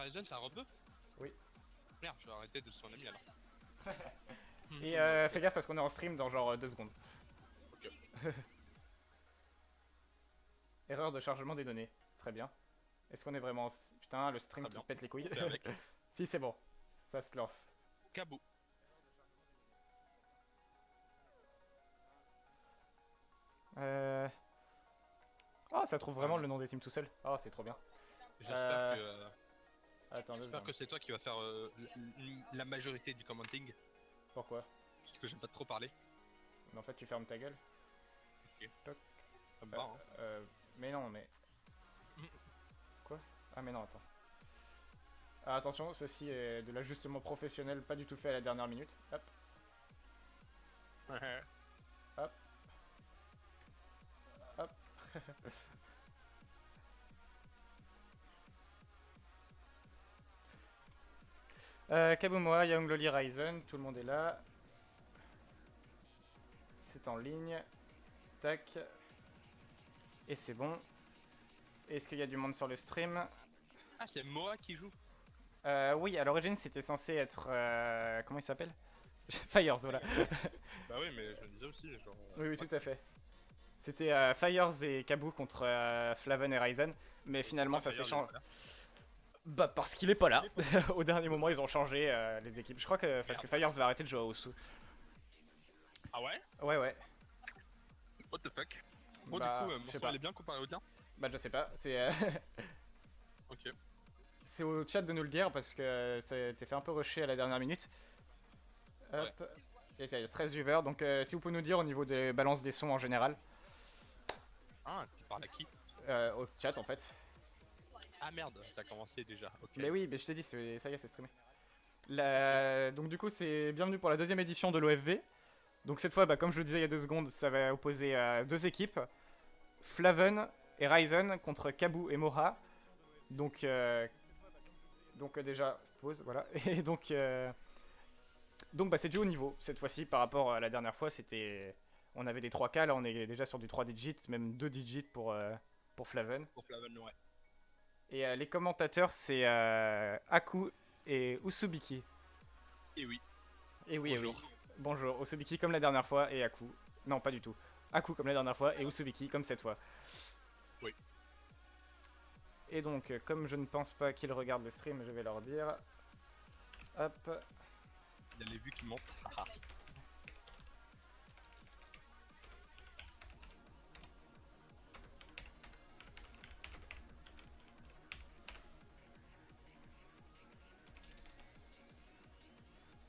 Ryzen, c'est un rebeu? Oui. Merde, je vais arrêter de son ami alors. Et fais gaffe parce qu'on est en stream dans genre 2 secondes. Ok. Erreur de chargement des données. Très bien. Est-ce qu'on est vraiment... Putain, le stream Très qui bien. pète les couilles. On fait avec. Si, c'est bon. Ça se lance. Cabot. Euh... Oh, ça trouve vraiment Ah, le nom des teams tout seul. Oh, c'est trop bien. j'espère que, Attends, 2 j'espère secondes. que c'est toi qui vas faire la majorité du commenting. Pourquoi? Parce que j'aime pas trop parler. Mais en fait, tu fermes ta gueule. Ok. Toc. Ça me va, hein. Mais non, mais... Mm. Quoi? Ah, mais non, attends. Ah, attention, ceci est de l'ajustement professionnel, pas du tout fait à la dernière minute. Hop, hop, hop. Kabumoa, Young Loli, Ryzen, tout le monde est là. C'est en ligne. Tac. Et c'est bon. Est-ce qu'il y a du monde sur le stream? Ah, c'est Moa qui joue. Oui, à l'origine c'était censé être... comment il s'appelle? Fires, voilà. Bah oui, mais je me disais aussi, genre. Oui, oui, what. tout à fait. C'était Fires et Kabu contre Flaven et Ryzen. Mais finalement ça Pourquoi s'est Fire, il est changé. pas là? Bah parce qu'il est pas là. Au dernier moment ils ont changé les équipes. Je crois que parce que Fires va arrêter de jouer à Osu. Ah ouais? Ouais, ouais. What the fuck? Bon, Bah, du coup, je mon sais son pas. il est bien comparé au tien? Bah je sais pas. C'est Ok. c'est au chat de nous le dire parce que ça a été fait un peu rusher à la dernière minute. Hop. Et il y a 13 viewers, donc si vous pouvez nous dire au niveau des balances des sons en général, Ah, tu parles à qui? au chat en fait. Ah merde, t'as commencé déjà, ok. Mais oui, mais je t'ai dit, ça y est, c'est streamé. Donc du coup, c'est bienvenue pour la deuxième édition de l'OFV. Donc cette fois, bah, comme je le disais il y a 2 secondes, ça va opposer deux équipes. Flaven et Ryzen contre Kabu et Moha. Donc, déjà, pause, voilà. Et donc bah, c'est du haut niveau cette fois-ci par rapport à la dernière fois. On avait des 3K, là on est déjà sur du 3 digits, même 2 digits pour Flaven. Pour Flaven, ouais. Et les commentateurs, c'est Aku et Usubiki. Et oui, Et oui, et oui. bonjour. Bonjour, Usubiki comme la dernière fois et Aku. Non, pas du tout. Aku comme la dernière fois et Usubiki comme cette fois. Oui. Et donc, comme je ne pense pas qu'ils regardent le stream, je vais leur dire. Hop. Il y a les vues qui montent. Haha.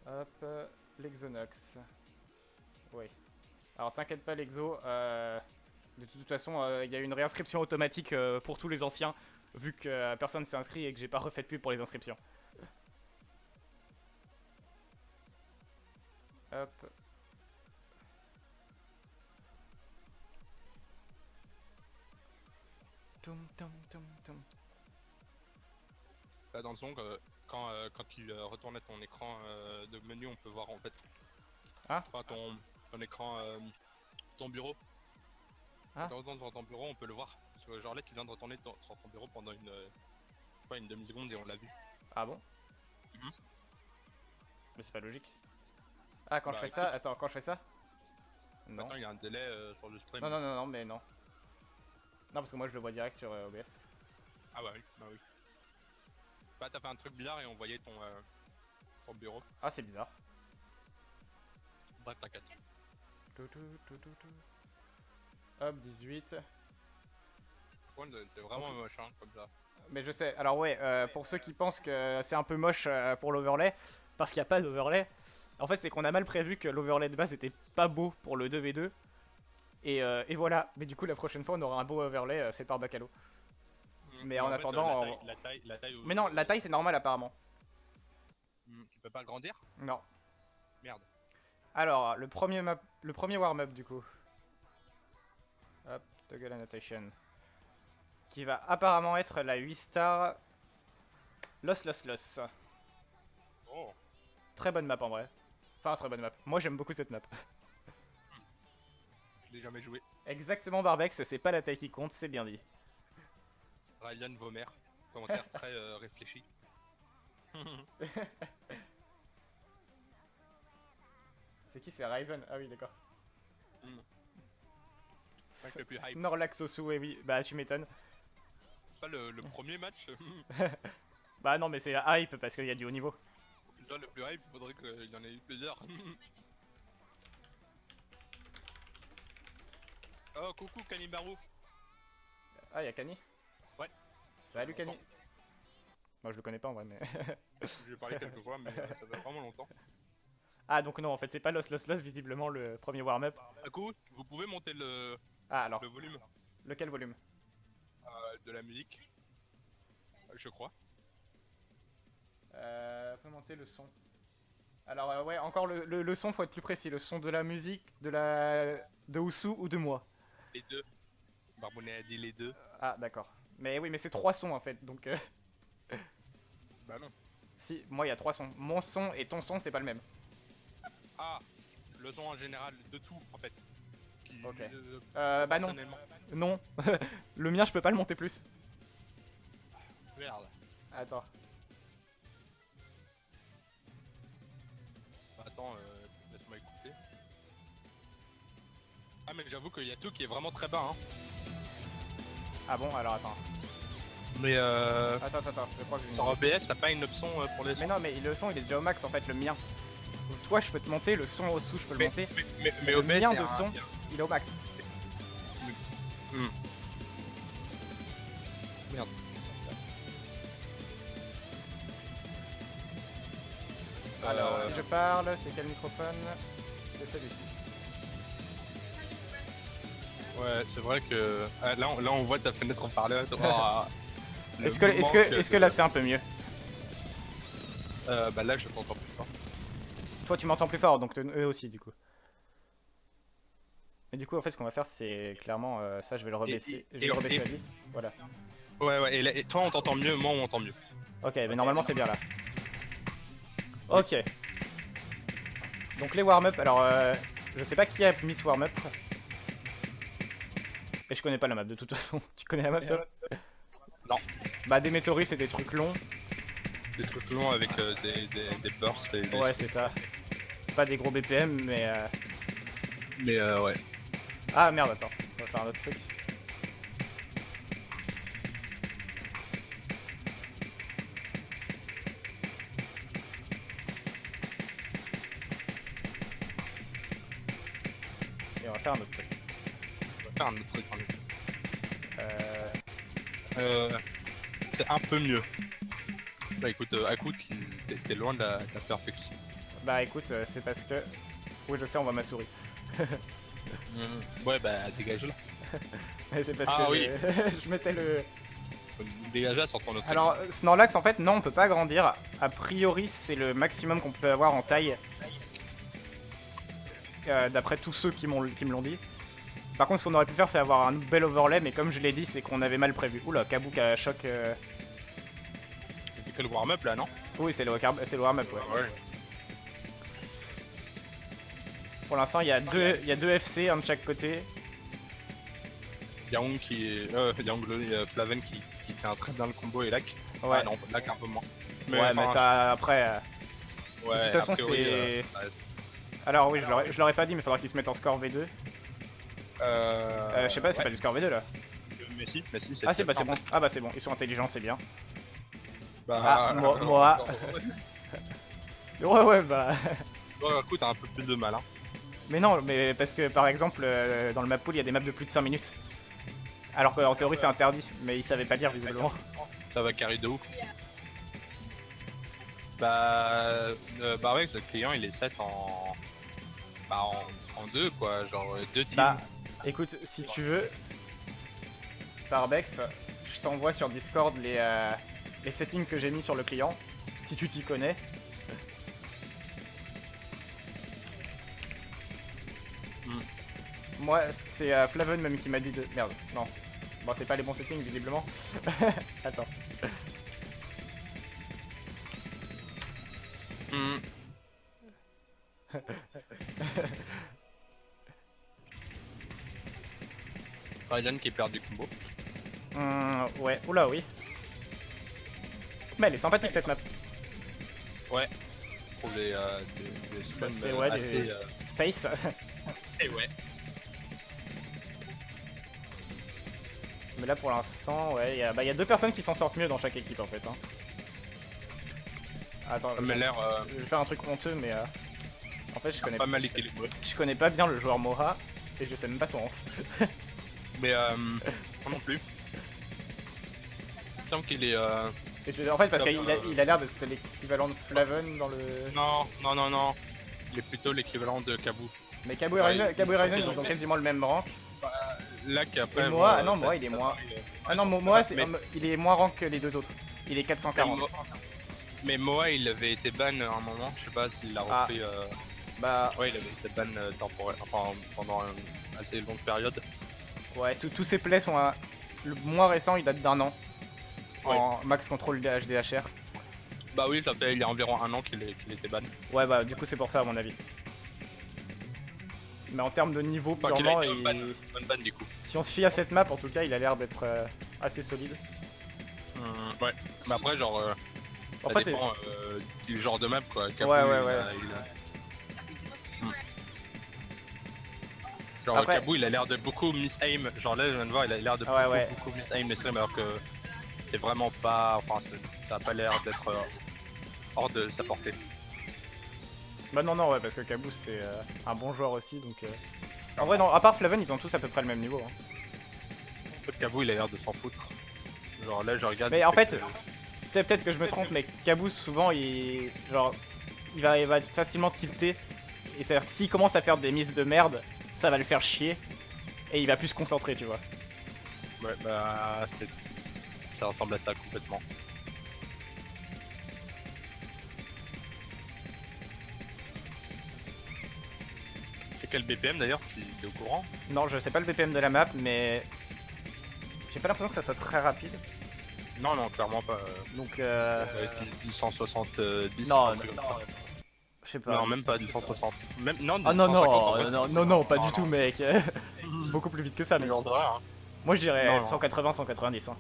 Hop. L'Exonox. Oui. Alors, t'inquiète pas, l'Exo. De toute façon, il y a une réinscription automatique pour tous les anciens, vu que personne s'est inscrit et que j'ai pas refait de pub pour les inscriptions. Hop. Toum, toum, toum, toum. Là, dans le son, quand tu retournes ton écran de menu, on peut voir en fait. Ah. Enfin, ton écran, ton bureau. Ah. Quand tu retournes sur ton bureau, on peut le voir. Parce que, genre là, tu viens de retourner sur ton bureau pendant une demi-seconde et on l'a vu. Ah bon? Mhm. Mais c'est pas logique. Ah, quand Bah, je fais écoute. ça, attends, quand je fais ça? Non. Maintenant, il y a un délai sur le stream. Non, non, non, non, mais non. Non, parce que moi je le vois direct sur OBS. Ah bah oui, bah oui. Bah, t'as fait un truc bizarre et on voyait ton bureau. Ah, c'est bizarre. Bref, t'inquiète. Tout, tout, tout, tout, tout. Hop, 18. Ouais, c'est vraiment moche, hein, comme ça. Mais je sais, alors ouais, pour ceux qui pensent que c'est un peu moche pour l'overlay, parce qu'il n'y a pas d'overlay, en fait c'est qu'on a mal prévu que l'overlay de base était pas beau pour le 2v2. Et voilà, mais du coup la prochaine fois on aura un beau overlay fait par Bacalo. Mais en fait, attendant... la taille. Mais non, la taille c'est normal apparemment. Tu peux pas grandir? Non. Merde. Alors, le premier warm-up du coup. Hop, toggle annotation. Qui va apparemment être la 8 star Los Los Los. Oh. Très bonne map en vrai. Enfin, très bonne map. Moi j'aime beaucoup cette map. Je l'ai jamais joué. Exactement Barbex, c'est pas la taille qui compte, c'est bien dit. Ryan Vomer. Commentaire très réfléchi. C'est qui? C'est Ryzen? Ah oui, d'accord. Mec le plus hype. Snorlax Osu, eh oui, bah tu m'étonnes. C'est pas le premier match. Bah non, mais c'est hype parce qu'il y a du haut niveau. Déjà le plus hype, il faudrait qu'il y en ait eu plusieurs. Oh coucou Kanibaru. Ah, y'a Kani? Ouais. Salut Kani. Longtemps. Moi je le connais pas en vrai, mais. J'ai parlé quelques fois, mais ça fait vraiment longtemps. Ah, donc non, en fait, c'est pas Los, visiblement le premier warm-up. Coucou, vous pouvez monter Ah, alors, le volume lequel volume? de la musique, je crois. On peut monter le son. Alors, ouais, encore le son, faut être plus précis. Le son de la musique, de Usu ou de moi. Les deux. Barbonnet a dit les deux. Ah, d'accord. Mais oui, mais c'est 3 sons en fait, donc. Bah non. Si, moi il y a 3 sons. Mon son et ton son, c'est pas le même. Ah, le son en général de tout en fait. Qui, Ok. Bah non. personnellement. Non. Le mien, je peux pas le monter plus. Merde. Attends. Attends, laisse-moi écouter. Ah mais j'avoue qu'il y a tout qui est vraiment très bas hein. Ah bon, alors attends. Mais Attends, je crois que j'ai une- sur OBS t'as pas une option pour les sons. Mais non, mais le son il est déjà au max en fait, le mien. Donc, toi, je peux te monter, le son au sous, je peux le monter. Mais Le OBS mien c'est de un- son, il est au max. Merde. Alors, si je parle, c'est quel microphone? C'est celui-ci. Ouais, c'est vrai que ah, là on voit ta fenêtre en parleur. Est-ce que là c'est un peu mieux? Bah là je t'entends plus fort. Toi tu m'entends plus fort, donc eux aussi du coup. Et du coup en fait ce qu'on va faire c'est clairement ça je vais le rebaisser. Je vais le rebaisser à 10. Voilà. Ouais et toi on t'entend mieux, moi on m'entend mieux. Ok, mais normalement c'est bien là. Ok. Donc les warm-up, alors je sais pas qui a mis ce warm-up. Et je connais pas la map de toute façon. Tu connais la map toi? Non. Bah des météorites et des trucs longs. Des trucs longs avec des bursts et des... Ouais c'est ça. Pas des gros BPM mais Mais ouais. Ah merde attends, on va faire un autre truc. Et on va faire un autre truc. On va faire un autre truc en effet. C'est un peu mieux. Bah écoute, Akut, t'es loin de la perfection. Bah écoute, c'est parce que... Oui je sais, on voit ma souris. Ouais bah dégage là. Mais c'est parce Ah que oui. je mettais le... Faut dégager là sur ton autre Alors Snorlax en fait non on peut pas agrandir. A priori c'est le maximum qu'on peut avoir en taille. D'après tous ceux qui me l'ont dit. Par contre ce qu'on aurait pu faire c'est avoir un bel overlay mais comme je l'ai dit c'est qu'on avait mal prévu. Oula Kabouk a choc... C'est que le warm-up là non? Oui c'est le warm-up ouais. Ouais. Pour l'instant il y a deux FC, un de chaque côté. Yang qui est... Flaven qui tient très bien le combo et Lac. Ouais. Ah non, Lac un peu moins. Ouais mais ça après... Ouais, de toute façon a priori, c'est... Alors oui je l'aurais pas dit mais il faudra qu'ils se mettent en score V2. Je sais pas c'est ouais. pas du score V2 là. Mais si, c'est... Ah c'est bah c'est bon. Ah bah c'est bon, ils sont intelligents c'est bien. Bah, Ah, moi. Ouais bah... Ouais, écoute, t'as un peu plus de mal hein. Mais non, mais parce que par exemple, dans le map pool, il y a des maps de plus de 5 minutes. Alors qu'en théorie, c'est interdit, mais ils savaient pas lire visiblement. Ça va carry de ouf. Bah ouais, le client il est set en... Bah en deux quoi, genre deux teams. Bah, écoute, si tu veux, Tarbex, je t'envoie sur Discord les settings que j'ai mis sur le client, si tu t'y connais. Moi, c'est Flaven même qui m'a dit de... Merde, non. Bon, c'est pas les bons settings, visiblement. Attends. Ryzen qui perd du combo. Ouais, oula, oui. Mais elle est sympathique cette map. Ouais. Pour des scrums c'est ouais, assez... Space. Et ouais. Mais là pour l'instant, ouais, il y a deux personnes qui s'en sortent mieux dans chaque équipe en fait. Hein. Attends, Ça m'a l'air je vais faire un truc honteux, mais en fait pas mal équilibré. je connais pas bien le joueur Moha et je sais même pas son rank. Mais moi non plus. Il me semble qu'il est... En fait, parce Top, qu'il a l'air d'être l'équivalent de Flaven dans le. Non. Il est plutôt l'équivalent de Kabou. Mais Kabu et Ouais, Ryzen, ils ont quasiment le même rank. Là qu'après... Et Moha, ah non, Moha il est moins. Ah non, Moha il est moins rank que les deux autres. Il est 440. Mais Moha il avait été ban à un moment, je sais pas s'il l'a repris. Bah. Ouais, il avait été ban temporaire, enfin pendant une assez longue période. Ouais, tous ces plays sont le moins récent, il date d'1 an. Ouais. En max contrôle HDHR. Bah oui, ça fait il y a environ 1 an qu'il était ban. Ouais, bah du coup c'est pour ça à mon avis. Mais en termes de niveau, Enfin, purement, qu'il a été bonne ban du coup. si on se fie à cette map, en tout cas, il a l'air d'être assez solide. Ouais, mais après, genre, ça Après, dépend du genre de map quoi. Kabou, ouais. Genre, Après... Kabou il a l'air de beaucoup miss-aim. Genre là, je viens de voir, il a l'air de beaucoup miss-aim les streams alors que c'est vraiment pas. Enfin, ça a pas l'air d'être hors de sa portée. Bah non, ouais, parce que Kabou c'est un bon joueur aussi, donc... En vrai, non, à part Flaven, ils ont tous à peu près le même niveau. Hein. En fait, Kabou il a l'air de s'en foutre. Genre là, je regarde. Mais en fait, peut-être que je me trompe, mais Kabou souvent, il va facilement tilter. Et c'est-à-dire que s'il commence à faire des misses de merde, ça va le faire chier. Et il va plus se concentrer, tu vois. Ouais, bah, ça ressemble à ça complètement. C'est quel BPM d'ailleurs? Tu es au courant? Non, je sais pas le BPM de la map, mais j'ai pas l'impression que ça soit très rapide. Non, clairement pas. Donc 170. Non, je sais pas. Non, même pas 160. Même, non, Ah non, 150, non, pas du tout, mec. Beaucoup plus vite que ça, mais Genre de rien, hein. moi je dirais Non. 180, 190. Hein.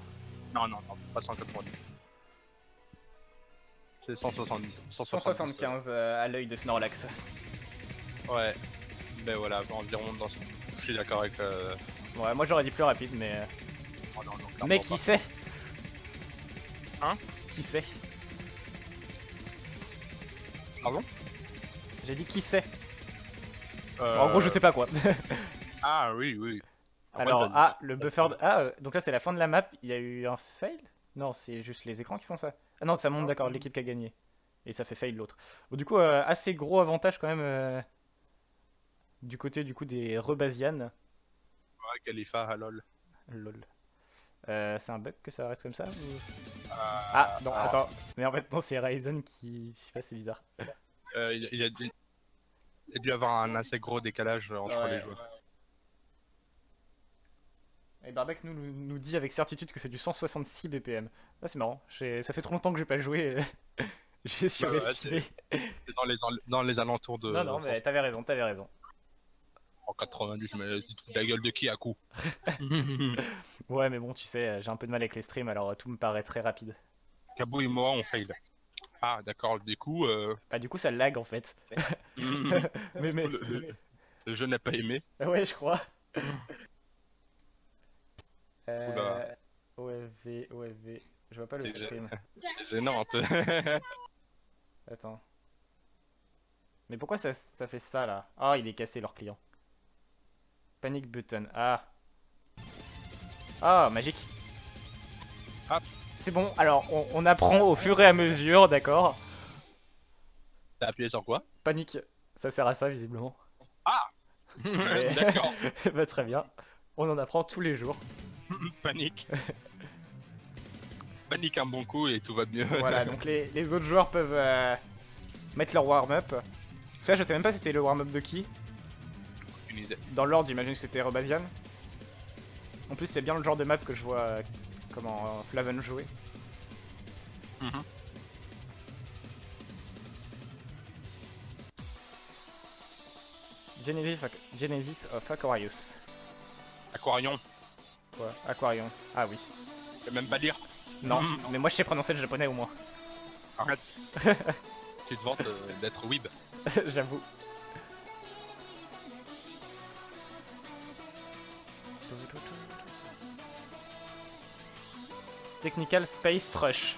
Non, pas 190. C'est 170. 175 à l'œil de Snorlax. Ouais. Ben voilà, environ dans ce... Je suis d'accord avec... Ouais, moi j'aurais dit plus rapide, mais... Oh non, mais qui sait? Hein? Qui sait? Pardon? J'ai dit qui sait? En gros, je sais pas quoi. Ah oui. Après, Alors, le buffer... donc là c'est la fin de la map, il y a eu un fail? Non, c'est juste les écrans qui font ça. Ah non, ça montre d'accord, l'équipe qui a gagné. Et ça fait fail l'autre. Bon, du coup, assez gros avantage quand même du côté des Rebasian. Ouais, Khalifa, lol. Lol. C'est un bug que ça reste comme ça ou... Ah, non, attends. Mais en fait, non, c'est Ryzen qui... Je sais pas, c'est bizarre. Il y a dû avoir un assez gros décalage entre les joueurs. Et Barbex nous dit avec certitude que c'est du 166 BPM. Ah, c'est marrant. Ça fait trop longtemps que j'ai pas joué. J'ai surestimé. C'est dans les alentours de... Non, mais t'avais raison. En 90, mais tu te fous de la gueule de qui à coup? Ouais, mais bon, tu sais, j'ai un peu de mal avec les streams, alors tout me paraît très rapide. Kabou et moi, on fail. Ah, d'accord, du coup... Bah, du coup, ça lag en fait. mais... Le jeu n'a pas aimé. Ouais, je crois. Oula. OFV. Je vois pas le stream. C'est gênant un peu. Attends. Mais pourquoi ça fait ça là? Ah, il est cassé leur client. Panic button. Ah, magique. Ah. C'est bon, alors on apprend au fur et à mesure, d'accord? T'as appuyé sur quoi? Panique. Ça sert à ça visiblement. Ah. D'accord. Bah très bien. On en apprend tous les jours. Panique. Panique un bon coup et tout va mieux. Voilà, donc les autres joueurs peuvent mettre leur warm-up. Ça, je sais même pas si c'était le warm-up de qui. Une idée. Dans l'ordre, j'imagine que c'était Rebasian. En plus, c'est bien le genre de map que je vois comment Flaven jouer. Genesis of Aquarius. Aquarion. Ouais, Aquarion. Ah oui. Je peux même pas dire. Non, mais moi je sais prononcer le japonais au moins. Arrête. Tu te vantes d'être weeb. J'avoue. Technical Space Rush.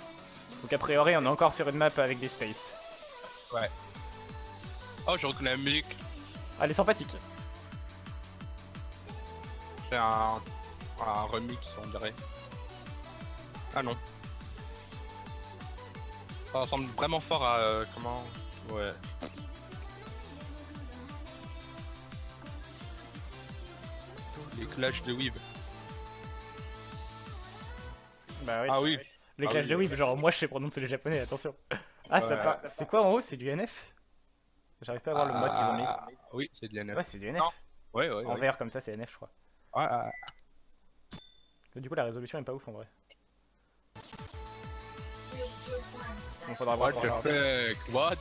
Donc a priori on est encore sur une map avec des spaces. Ouais. Oh, je reconnais la musique. Ah, elle est sympathique. C'est un remix, on dirait. Ah non. Ça ressemble vraiment fort à... comment... Ouais. Les clashs de Weave. Bah oui. Ah oui. Les Ah clashs oui, de oui. Weave, genre moi je sais prononcer les japonais, attention. Ah, ça part. C'est quoi en haut? C'est du NF? J'arrive pas à voir le mode qu'ils ont mis. Oui, c'est de l'NF. Ouais, c'est du NF. Non. Ouais, ouais, En ouais. vert comme ça, c'est NF, je crois. Ah, Mais du coup, la résolution est pas ouf en vrai. Donc faudra voir. what the fuck? What?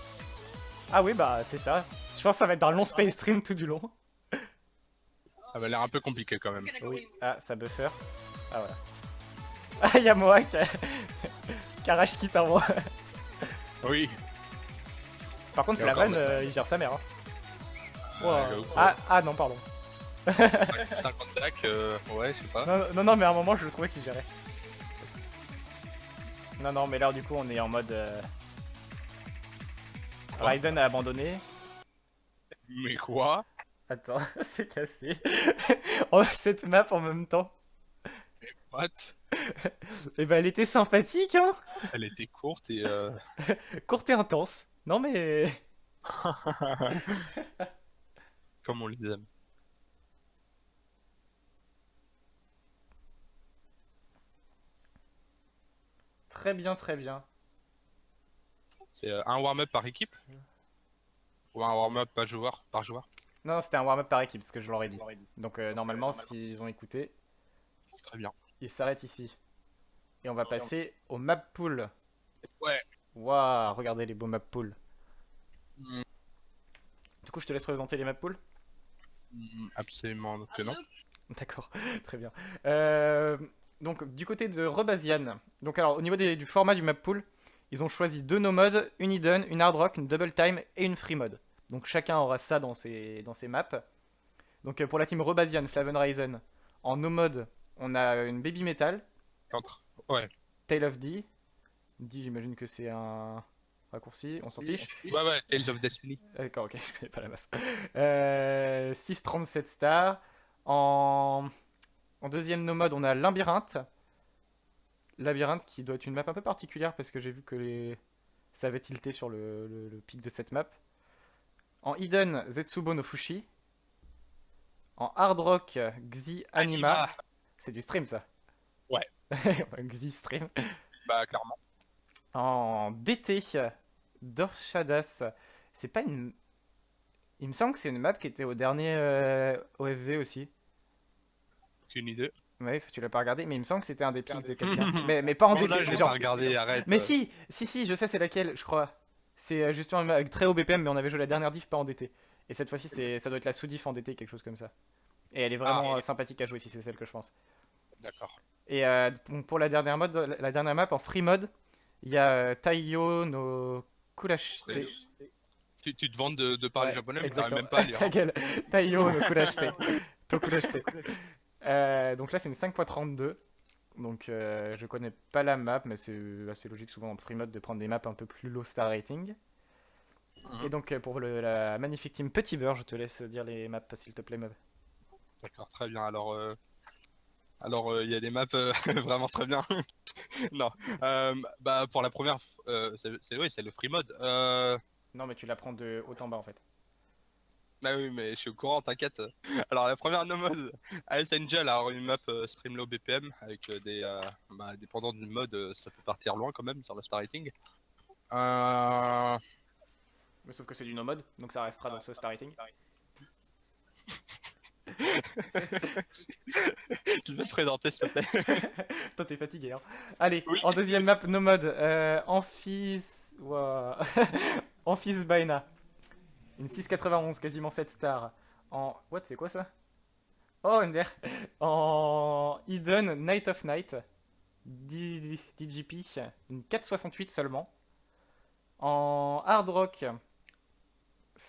Ah oui, bah c'est ça. Je pense que ça va être un long space stream tout du long. Ça va l'air un peu compliqué quand même. Oui. Ah, ça buffer. Ah voilà. Ah, y'a moi qui arrache qui par moi. Oui. Par contre, Et c'est la encore vanne, maintenant. il gère sa mère. Hein. j'avoue. Ah non, pardon. 50 DAC, ouais, je sais pas. Non, mais à un moment, je le trouvais qu'il gérait. Non, mais là, du coup, on est en mode... Ryzen a abandonné. Mais quoi? Attends, c'est cassé. On a cette map en même temps. What? Et bah, elle était sympathique, hein. Elle était courte et Courte et intense. Non, mais... comme on les aime. Très bien, très bien. C'est un warm-up par équipe? Ou un warm-up par joueur? Non, c'était un warm-up par équipe, ce que je leur ai dit. Donc, normalement, s'ils ont écouté, Très bien. ils s'arrêtent ici. Et on va passer au map pool. Ouais. Waouh, regardez les beaux map pools. Mm, Du coup, je te laisse présenter les map pools. absolument que non. D'accord, très bien. Donc, du côté de Rebasian, donc alors au niveau du format du map pool, ils ont choisi 2 no modes, une hidden, une hard rock, une double time et une free mode. Donc chacun aura ça dans ses maps. Donc pour la team Rebasian, Flaven Ryzen, en no mode, on a une Baby Metal, Ouais. Tale of D. D, j'imagine que c'est un raccourci, on s'en fiche. Ouais, Tales of Destiny. D'accord, ok, je connais pas la map. 637 stars. En deuxième no mode, on a Labyrinthe. Labyrinthe qui doit être une map un peu particulière parce que j'ai vu que ça avait tilté sur le pic de cette map. En Hidden, Zetsubo no Fushi. En Hard Rock, Xi Anima. C'est du stream ça. Ouais. Xi stream. Bah, clairement. En DT, Dorshadas. C'est pas une. Il me semble que c'est une map qui était au dernier OFV aussi. Aucune idée. Ouais, tu l'as pas regardé, mais il me semble que c'était un des pics de quelqu'un. mais pas en Bon, DT. là, je l'ai genre- pas regardé, arrête. Mais si, je sais c'est laquelle, je crois. C'est justement avec très haut BPM, mais on avait joué la dernière diff pas en DT. Et cette fois-ci, ça doit être la sous-diff en DT, quelque chose comme ça. Et elle est vraiment sympathique à jouer si c'est celle que je pense. D'accord. Et pour la dernière map en free mode, il y a Taiyo no Kurashite. Tu te vantes de parler Ouais, japonais, mais exactement. t'arrives même pas à lire. Ta gueule. Taiyo no Kurashite. Tokurashite. Donc là, c'est une 5.32. Donc je connais pas la map, mais c'est assez logique souvent en free mode de prendre des maps un peu plus low star rating. Et donc pour la magnifique team Petit Beurre, je te laisse dire les maps s'il te plaît, Meub. D'accord, très bien. Alors, il y a des maps vraiment très bien. Non. Bah, pour la première, c'est le free mode. Non, mais tu la prends de haut en bas en fait. Bah oui, mais je suis au courant, t'inquiète. Alors, la première no mode, Ice Angel, alors une map stream low BPM avec dépendant du mode, ça peut partir loin quand même sur le star rating. Mais sauf que c'est du no mode, donc ça restera dans ce star rating. Tu peux te présenter s'il te plaît. Toi t'es fatigué hein. Allez, Oui. en deuxième map no mode, Amphis... Wow. Amphis Baena. Une 691, quasiment 7 stars. En... What, c'est quoi ça? Oh, Ender. En Hidden Night of Night. DGP, une 468 seulement. En hard rock,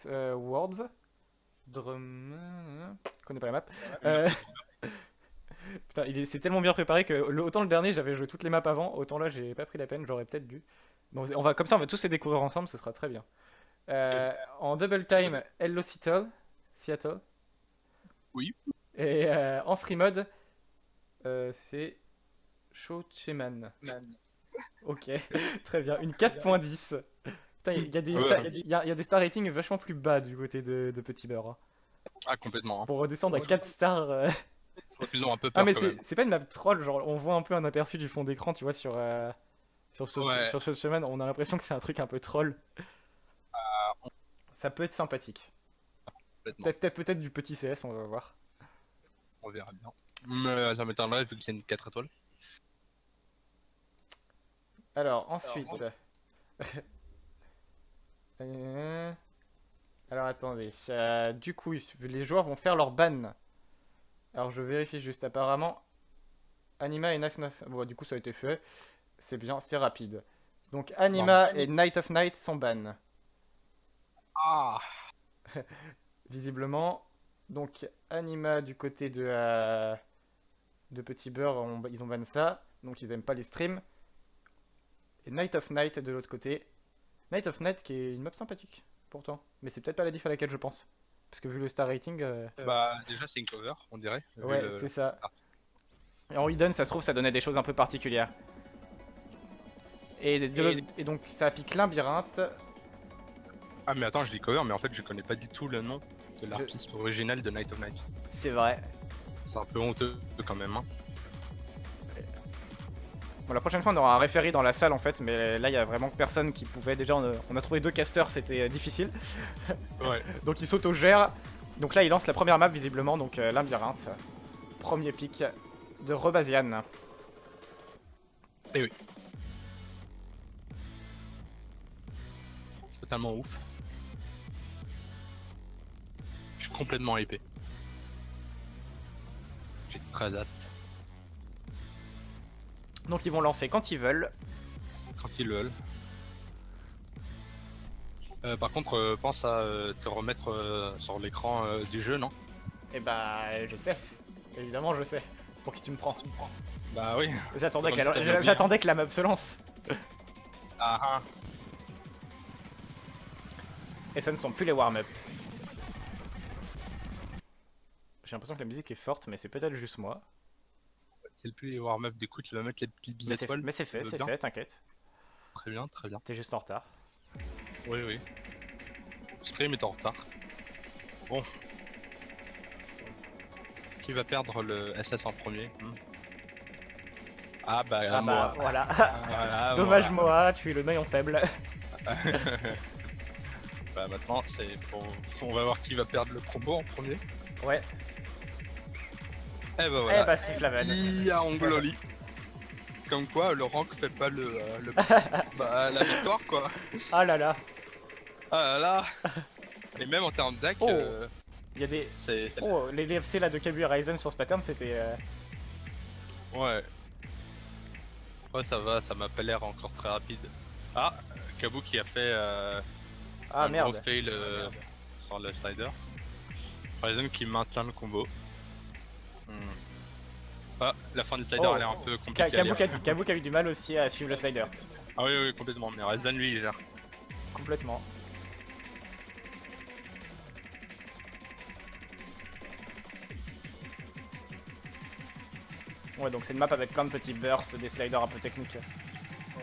Worlds, Drum... Je connais pas la map. Euh, Putain, c'est tellement bien préparé que autant le dernier j'avais joué toutes les maps avant, autant là j'ai pas pris la peine, j'aurais peut-être dû. Bon, comme ça on va tous les découvrir ensemble, ce sera très bien. En double time, Hello Seattle, Seattle. Oui. Et en free mode, c'est Shocheman. Ok, très bien. Une 4.10. Putain, il y a des, il y a des star ratings vachement plus bas du côté de Petit Beurre, hein. Ah, complètement. Hein. Pour redescendre à 4 stars. Je crois qu'ils ont un peu Ah, peur mais quand même. c'est pas une map troll, genre on voit un peu un aperçu du fond d'écran, tu vois, Ouais. sur ce chemin, on a l'impression que c'est un truc un peu troll. Ça peut être sympathique. Complètement. Peut-être du petit CS, on va voir. On verra bien. Mais ça m'étonnerait vu que c'est une 4 étoiles. Alors, ensuite. Alors, attendez. Du coup, les joueurs vont faire leur ban. Alors, je vérifie juste. Apparemment, Anima et Knife 9. Bon, du coup, ça a été fait. C'est bien, c'est rapide. Donc, Anima et Night of Night sont ban. Ah. Visiblement. Donc, Anima du côté de Petit Beurre, ils ont ban ça. Donc, ils aiment pas les streams. Et Night of Night de l'autre côté. Night of Night qui est une map sympathique, pourtant. Mais c'est peut-être pas la diff à laquelle je pense. Parce que vu le star rating. Bah, déjà, c'est une cover, on dirait. Ouais, c'est ça. Et en hidden, ça se trouve, ça donnait des choses un peu particulières. Et donc, ça pique labyrinthe. Ah, mais attends, je dis cover, mais en fait, je connais pas du tout le nom de l'artiste original de Night of Night. C'est vrai. C'est un peu honteux quand même. Hein. Bon, la prochaine fois, on aura un référé dans la salle en fait, mais là, il y a vraiment personne qui pouvait. Déjà, on a trouvé 2 casters, c'était difficile. Ouais. Donc, il s'auto-gère. Donc là, il lance la première map visiblement, donc labyrinthe. Premier pick de Rebasian. Et oui. C'est totalement ouf. Je suis complètement épais. J'ai très hâte. Donc ils vont lancer quand ils veulent. Quand ils veulent. Par contre, pense à te remettre sur l'écran du jeu, non? Eh bah, je sais. Évidemment, je sais. Pour qui tu me prends? Bah oui. J'attendais que la map se lance. Ah ah. Et ce ne sont plus les warm-up. J'ai l'impression que la musique est forte, mais c'est peut-être juste moi. C'est le plus les warm-up, du coup tu vas mettre les petites étoiles. Mais c'est fait, t'inquiète. Très bien, très bien. T'es juste en retard. Oui, oui. Le stream est en retard. Bon. Qui va perdre le SS en premier? Ah bah, moi. Voilà. Voilà, Dommage moi. Moa, tu es le maillon faible. Bah maintenant c'est pour... On va voir qui va perdre le combo en premier. Ouais. Eh bah voilà. Eh bah c'est Clavan. Ia Angloli. Comme quoi le rank fait pas bah, la victoire quoi. Ah là là. Ah là là. Et même en termes d'ac, il y a des... c'est... Oh, les FC là de Kabu et Ryzen sur ce pattern c'était... Ouais. Ouais ça va, ça m'a pas l'air encore très rapide. Ah, Kabu qui a fait ah un merde. gros fail sur le slider. Ryzen qui maintient le combo. Ah, la fin du slider elle est un peu compliquée à lire. Kabu qui a eu du mal aussi à suivre le slider. Ah oui, oui, complètement, mais Ryzen lui il gère. Complètement. Ouais, donc c'est une map avec plein de petits bursts, des sliders un peu techniques.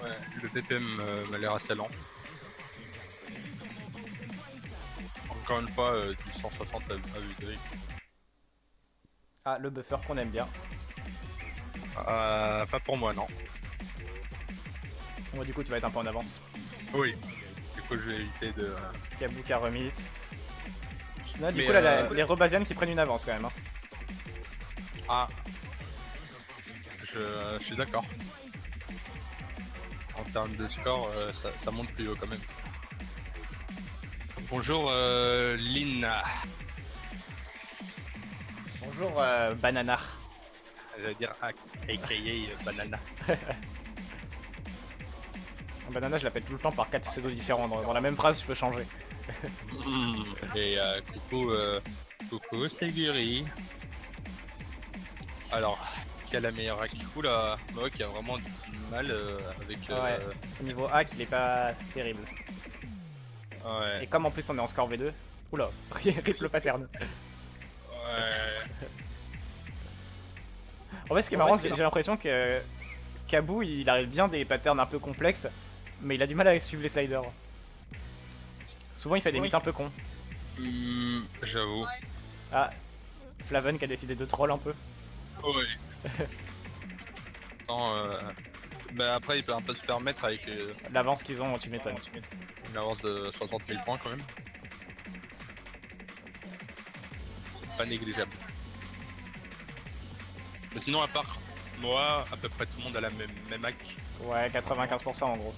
Ouais, le BPM m'a l'air assez lent. Encore une fois, du 160 à vue d'œil. Ah, le buffer qu'on aime bien. Pas pour moi, non. Bon, du coup, tu vas être un peu en avance. Oui. Du coup, je vais éviter de... Kabu qui a remise. Non, du coup, là, les Rebasian qui prennent une avance quand même. Hein. Ah. Je suis d'accord. En termes de score, ça monte plus haut quand même. Bonjour Lina. Bonjour Banana. J'allais dire aka Banana. Banana, je l'appelle tout le temps par 4 pseudos différents. Dans la même phrase, je peux changer. Et coucou Seguri. Alors, qui a la meilleure hack? Oula, moi qui a vraiment du mal avec. Ouais, au niveau hack, il est pas terrible. Ouais. Et comme en plus on est en score V2, oula, rip le pattern. Ouais. En fait, ce qui est marrant, j'ai l'impression que Kabou il arrive bien des patterns un peu complexes, mais il a du mal à suivre les sliders. Souvent il fait des misses un peu cons. J'avoue. Ah, Flaven qui a décidé de troll un peu. Oui. Non, bah après il peut un peu se permettre avec L'avance qu'ils ont, tu m'étonnes. une avance de 60 000 points quand même. C'est pas négligeable. Mais sinon à part moi, à peu près tout le monde a la même hack. Ouais, 95% en gros.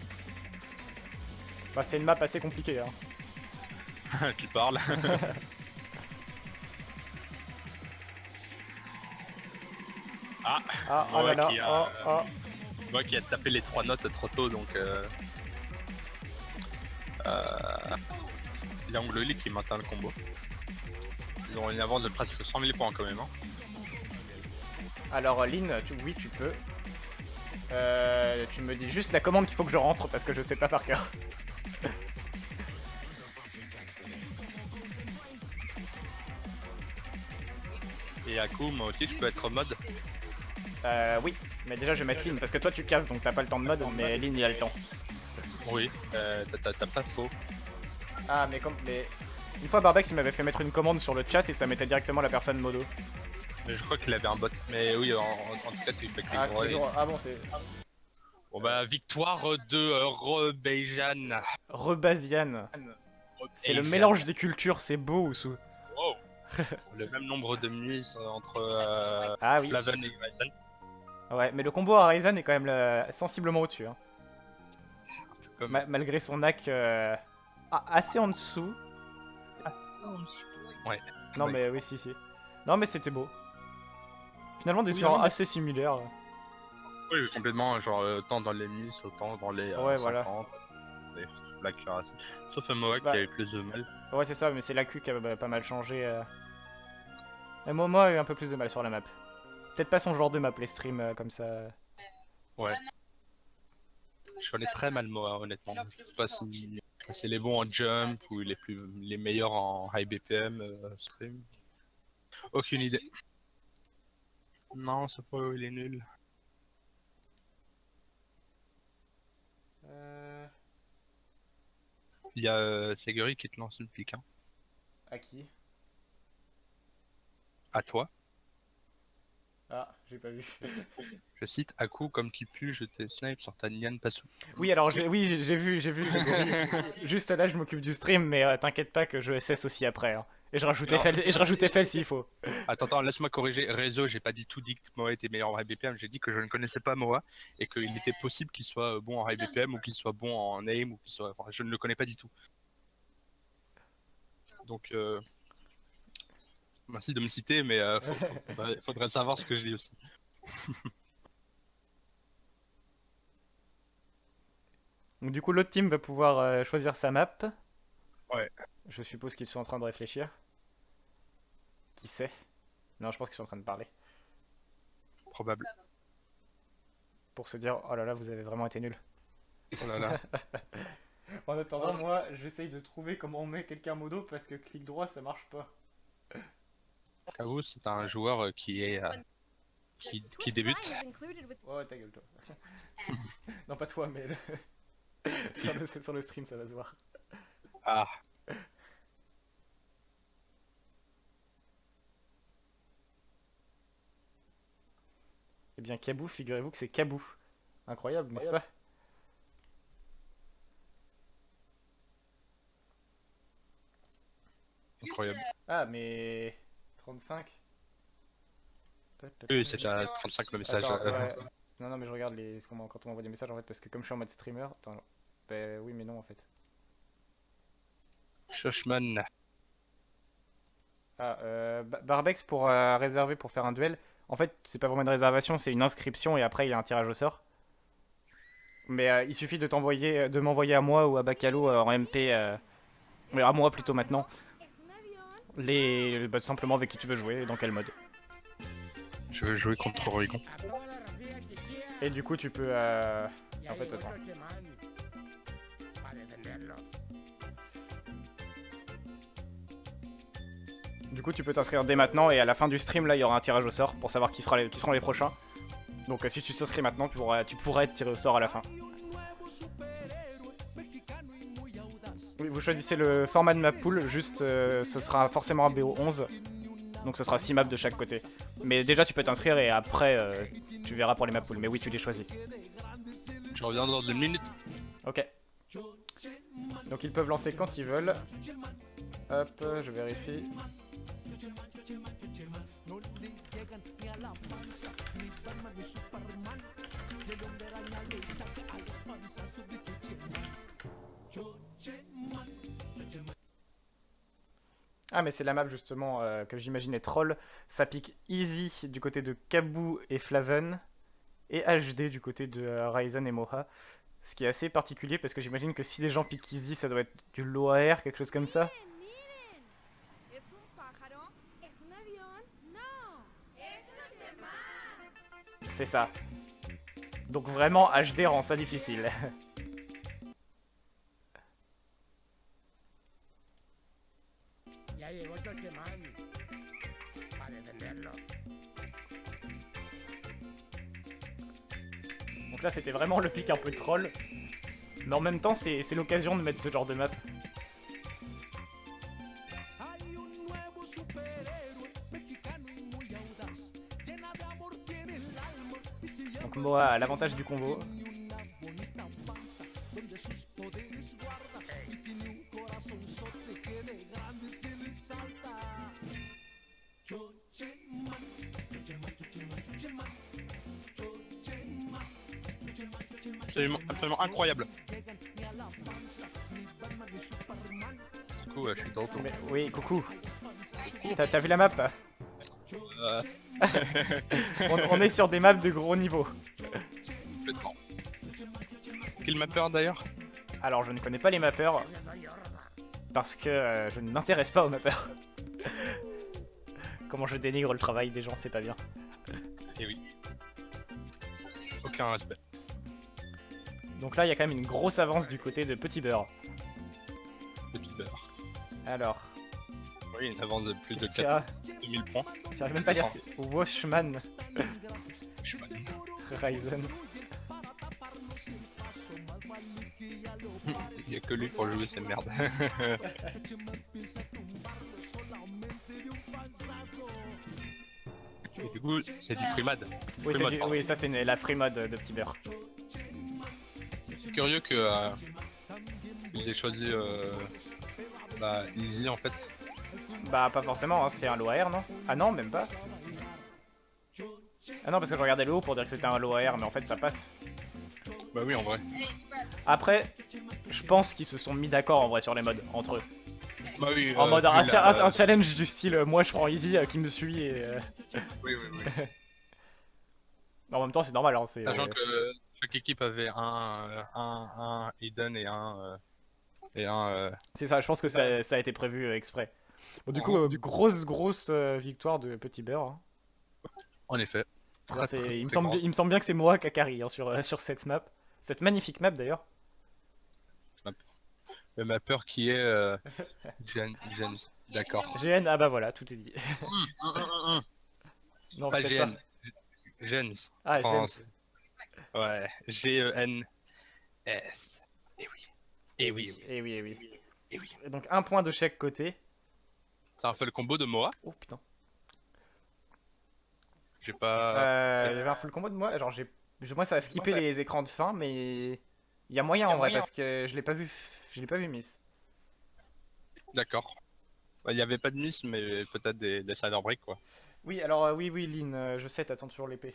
Bah c'est une map assez compliquée hein. Tu parles. Ah, oh là là, Moi qui a tapé les 3 notes trop tôt donc il y a Angloli qui maintient le combo. Ils ont une avance de presque 100 000 points quand même. Hein. Alors Lynn, oui tu peux. Tu me dis juste la commande qu'il faut que je rentre parce que je sais pas par cœur. Et Aku, moi aussi je peux être mode. Oui, mais déjà je vais mettre Lynn parce que toi tu casses donc t'as pas le temps de mode, mais Lynn il a le temps. Oui, t'as pas faux. Ah mais comme mais une fois Barbex il m'avait fait mettre une commande sur le chat et ça mettait directement la personne modo. Mais je crois qu'il avait un bot. Mais oui, en tout cas tu fais clic droit. Ah bon c'est. Bon bah victoire de Rebeijan. Rebasian. C'est le mélange des cultures, c'est beau ou sous. Wow. Le même nombre de mises entre Ah oui. Flaven et Ryzen. Ouais, mais le combo à Ryzen est quand même sensiblement au-dessus. Hein. Comme... Malgré son hack assez en dessous. Ouais. Non ouais. mais oui si. Non mais c'était beau. Finalement des oui, scores assez similaires. Oui, complètement, genre autant dans les miss, autant dans les ouais, 50. Voilà. L'accuracy. Sauf Moa qui avait plus de mal. Ouais c'est ça, mais c'est l'AQ qui a pas mal changé. Et Moa a eu un peu plus de mal sur la map. Peut-être pas son genre de map, les streams comme ça. Ouais. Je connais très mal Moa honnêtement. Je sais pas si c'est les bons en jump ou les meilleurs en high BPM stream. Aucune idée. Non, c'est pas il est nul. Il y a Seguri qui te lance le pic. Hein. À qui? À toi. Ah, j'ai pas vu. Je cite Aku comme tu pues, je te snipe sur ta Nyan Pasu. Oui, alors j'ai vu Seguri. Juste là, je m'occupe du stream, mais t'inquiète pas que je SS aussi après. Hein. Et je rajoute FL s'il faut. Attends, laisse-moi corriger. Réseau, j'ai pas du tout dit que Moa était meilleur en high BPM. J'ai dit que je ne connaissais pas Moa et qu'il était possible qu'il soit bon en high BPM ou qu'il soit bon en aim ou qu'il soit. Enfin, je ne le connais pas du tout. Donc, merci de me citer, mais faudrait savoir ce que je dis aussi. Donc du coup, l'autre team va pouvoir choisir sa map. Ouais. Je suppose qu'ils sont en train de réfléchir. Qui sait? Non, je pense qu'ils sont en train de parler. Probable. Pour se dire, oh là là, vous avez vraiment été nuls. Oh là là. En attendant, moi, j'essaye de trouver comment on met quelqu'un modo parce que clic droit, ça marche pas. Kawu, c'est un joueur qui est qui débute. Ouais, ta gueule, toi. Non, pas toi, mais sur le stream, ça va se voir. Ah. Eh bien, Kabou, figurez-vous que c'est Kabou. Incroyable, n'est-ce pas? Incroyable. Ah, mais... 35. Oui, c'est à 35 le message. Attends, ouais. Non, mais je regarde quand on m'envoie des messages en fait, parce que comme je suis en mode streamer... Attends, bah oui, mais non en fait. Shoshman. Ah, Barbex pour réserver pour faire un duel. En fait, c'est pas vraiment une réservation, c'est une inscription et après il y a un tirage au sort. Mais il suffit de m'envoyer à moi ou à Bacalo en MP, mais à moi plutôt maintenant, bah, tout simplement avec qui tu veux jouer et dans quel mode. Je veux jouer contre Oregon. Et du coup tu peux... En fait, attends. Du coup tu peux t'inscrire dès maintenant et à la fin du stream là il y aura un tirage au sort pour savoir qui seront les prochains. Donc si tu t'inscris maintenant tu pourras être tiré au sort à la fin. Oui, vous choisissez le format de map pool, juste ce sera forcément un BO11. Donc ce sera 6 maps de chaque côté. Mais déjà tu peux t'inscrire et après tu verras pour les map pools. Mais oui tu les choisis. Je reviens dans une minute. Ok. Donc ils peuvent lancer quand ils veulent. Hop, je vérifie. Ah mais c'est la map justement que j'imaginais troll. Ça pique easy du côté de Kabou et Flaven. Et HD du côté de Ryzen et Moha. Ce qui est assez particulier parce que j'imagine que si les gens piquent easy ça doit être du low AR, quelque chose comme ça. C'est ça. Donc vraiment HD rend ça difficile. Donc là c'était vraiment le pic un peu troll. Mais en même temps c'est l'occasion de mettre ce genre de map. Donc Moa a l'avantage du combo. Absolument incroyable. Du coup, je suis de retour. Mais, oui, coucou. T'as vu la map? On est sur des maps de gros niveau. Complètement. Quel mapper d'ailleurs? Alors je ne connais pas les mappers. Parce que je ne m'intéresse pas aux mappers. Comment je dénigre le travail des gens, c'est pas bien. Eh oui. Aucun respect. Donc là, il y a quand même une grosse avance du côté de Petit Beurre. Petit beurre. Alors. Oui, une avance de plus de qu'est-ce qu'il y a 4000 points. J'arrive même pas à dire. Washman. Je suis mal. Ryzen. Il y a que lui pour jouer ces merdes. Et du coup, c'est du free mode. Oui, oui, ça c'est la free mode de Petit Beurre. C'est curieux que ils aient choisi bah, Easy en fait. Bah pas forcément, hein, c'est un low AR non? Ah non, même pas. Ah non, parce que je regardais le haut pour dire que c'était un low AR, mais en fait ça passe. Bah oui, en vrai. Après, je pense qu'ils se sont mis d'accord en vrai sur les modes entre eux. Bah oui, en mode un challenge du style moi je prends Easy qui me suit et. Oui, oui, oui. En même temps, c'est normal. Hein, sachant que chaque équipe avait un Eden et un. C'est ça, je pense que ça a été prévu exprès. Bon, du coup, grosse victoire de Petit Beurre. Hein. En effet. Il me semble bien que c'est moi qui a carry hein, sur cette map. Cette magnifique map d'ailleurs. Le mapper qui est Gen. D'accord. GN, ah bah voilà, tout est dit. Non, pas GN. Gen. Ah, Gen. Ouais, GENS. Et oui. Et oui. Et oui, et oui. Et oui. Et donc un point de chaque côté. Ça a fait le combo de Moa. Oh putain. J'ai pas. Il y avait un full combo de moi. Genre moi ça a skippé les écrans de fin, mais il y a moyen en vrai parce que je l'ai pas vu. Je l'ai pas vu miss. D'accord. Il y avait pas de miss, mais peut-être des side break quoi. Oui, alors oui, Lynn, je sais, t'attends toujours l'épée.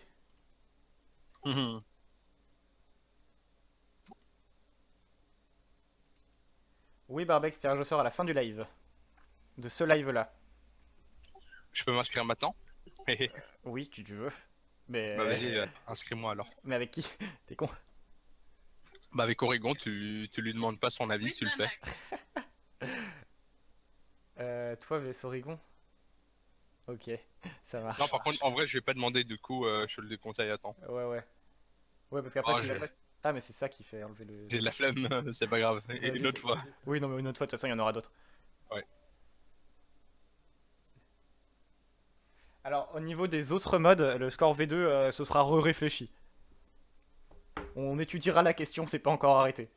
Oui, Barbex, tirage au sort à la fin du live. De ce live là. Je peux m'inscrire maintenant? Oui, tu veux. Mais. Bah vas-y, inscris-moi alors. Mais avec qui? T'es con. Bah avec Oregon, tu lui demandes pas son avis, tu le fais. Toi, vs Oregon. Ok, ça marche. Non, par contre, en vrai, je vais pas demander, du coup, je te le déconseille, attends. Ouais, ouais. Ouais, parce qu'après, Oh, si j'ai après... Ah, mais c'est ça qui fait enlever le... j'ai de la flemme, c'est pas grave. Et Vas-y, une autre fois. Oui, non, mais une autre fois, de toute façon, il y en aura d'autres. Ouais. Alors, au niveau des autres modes, le score V2, ce sera réfléchi. On étudiera la question, c'est pas encore arrêté.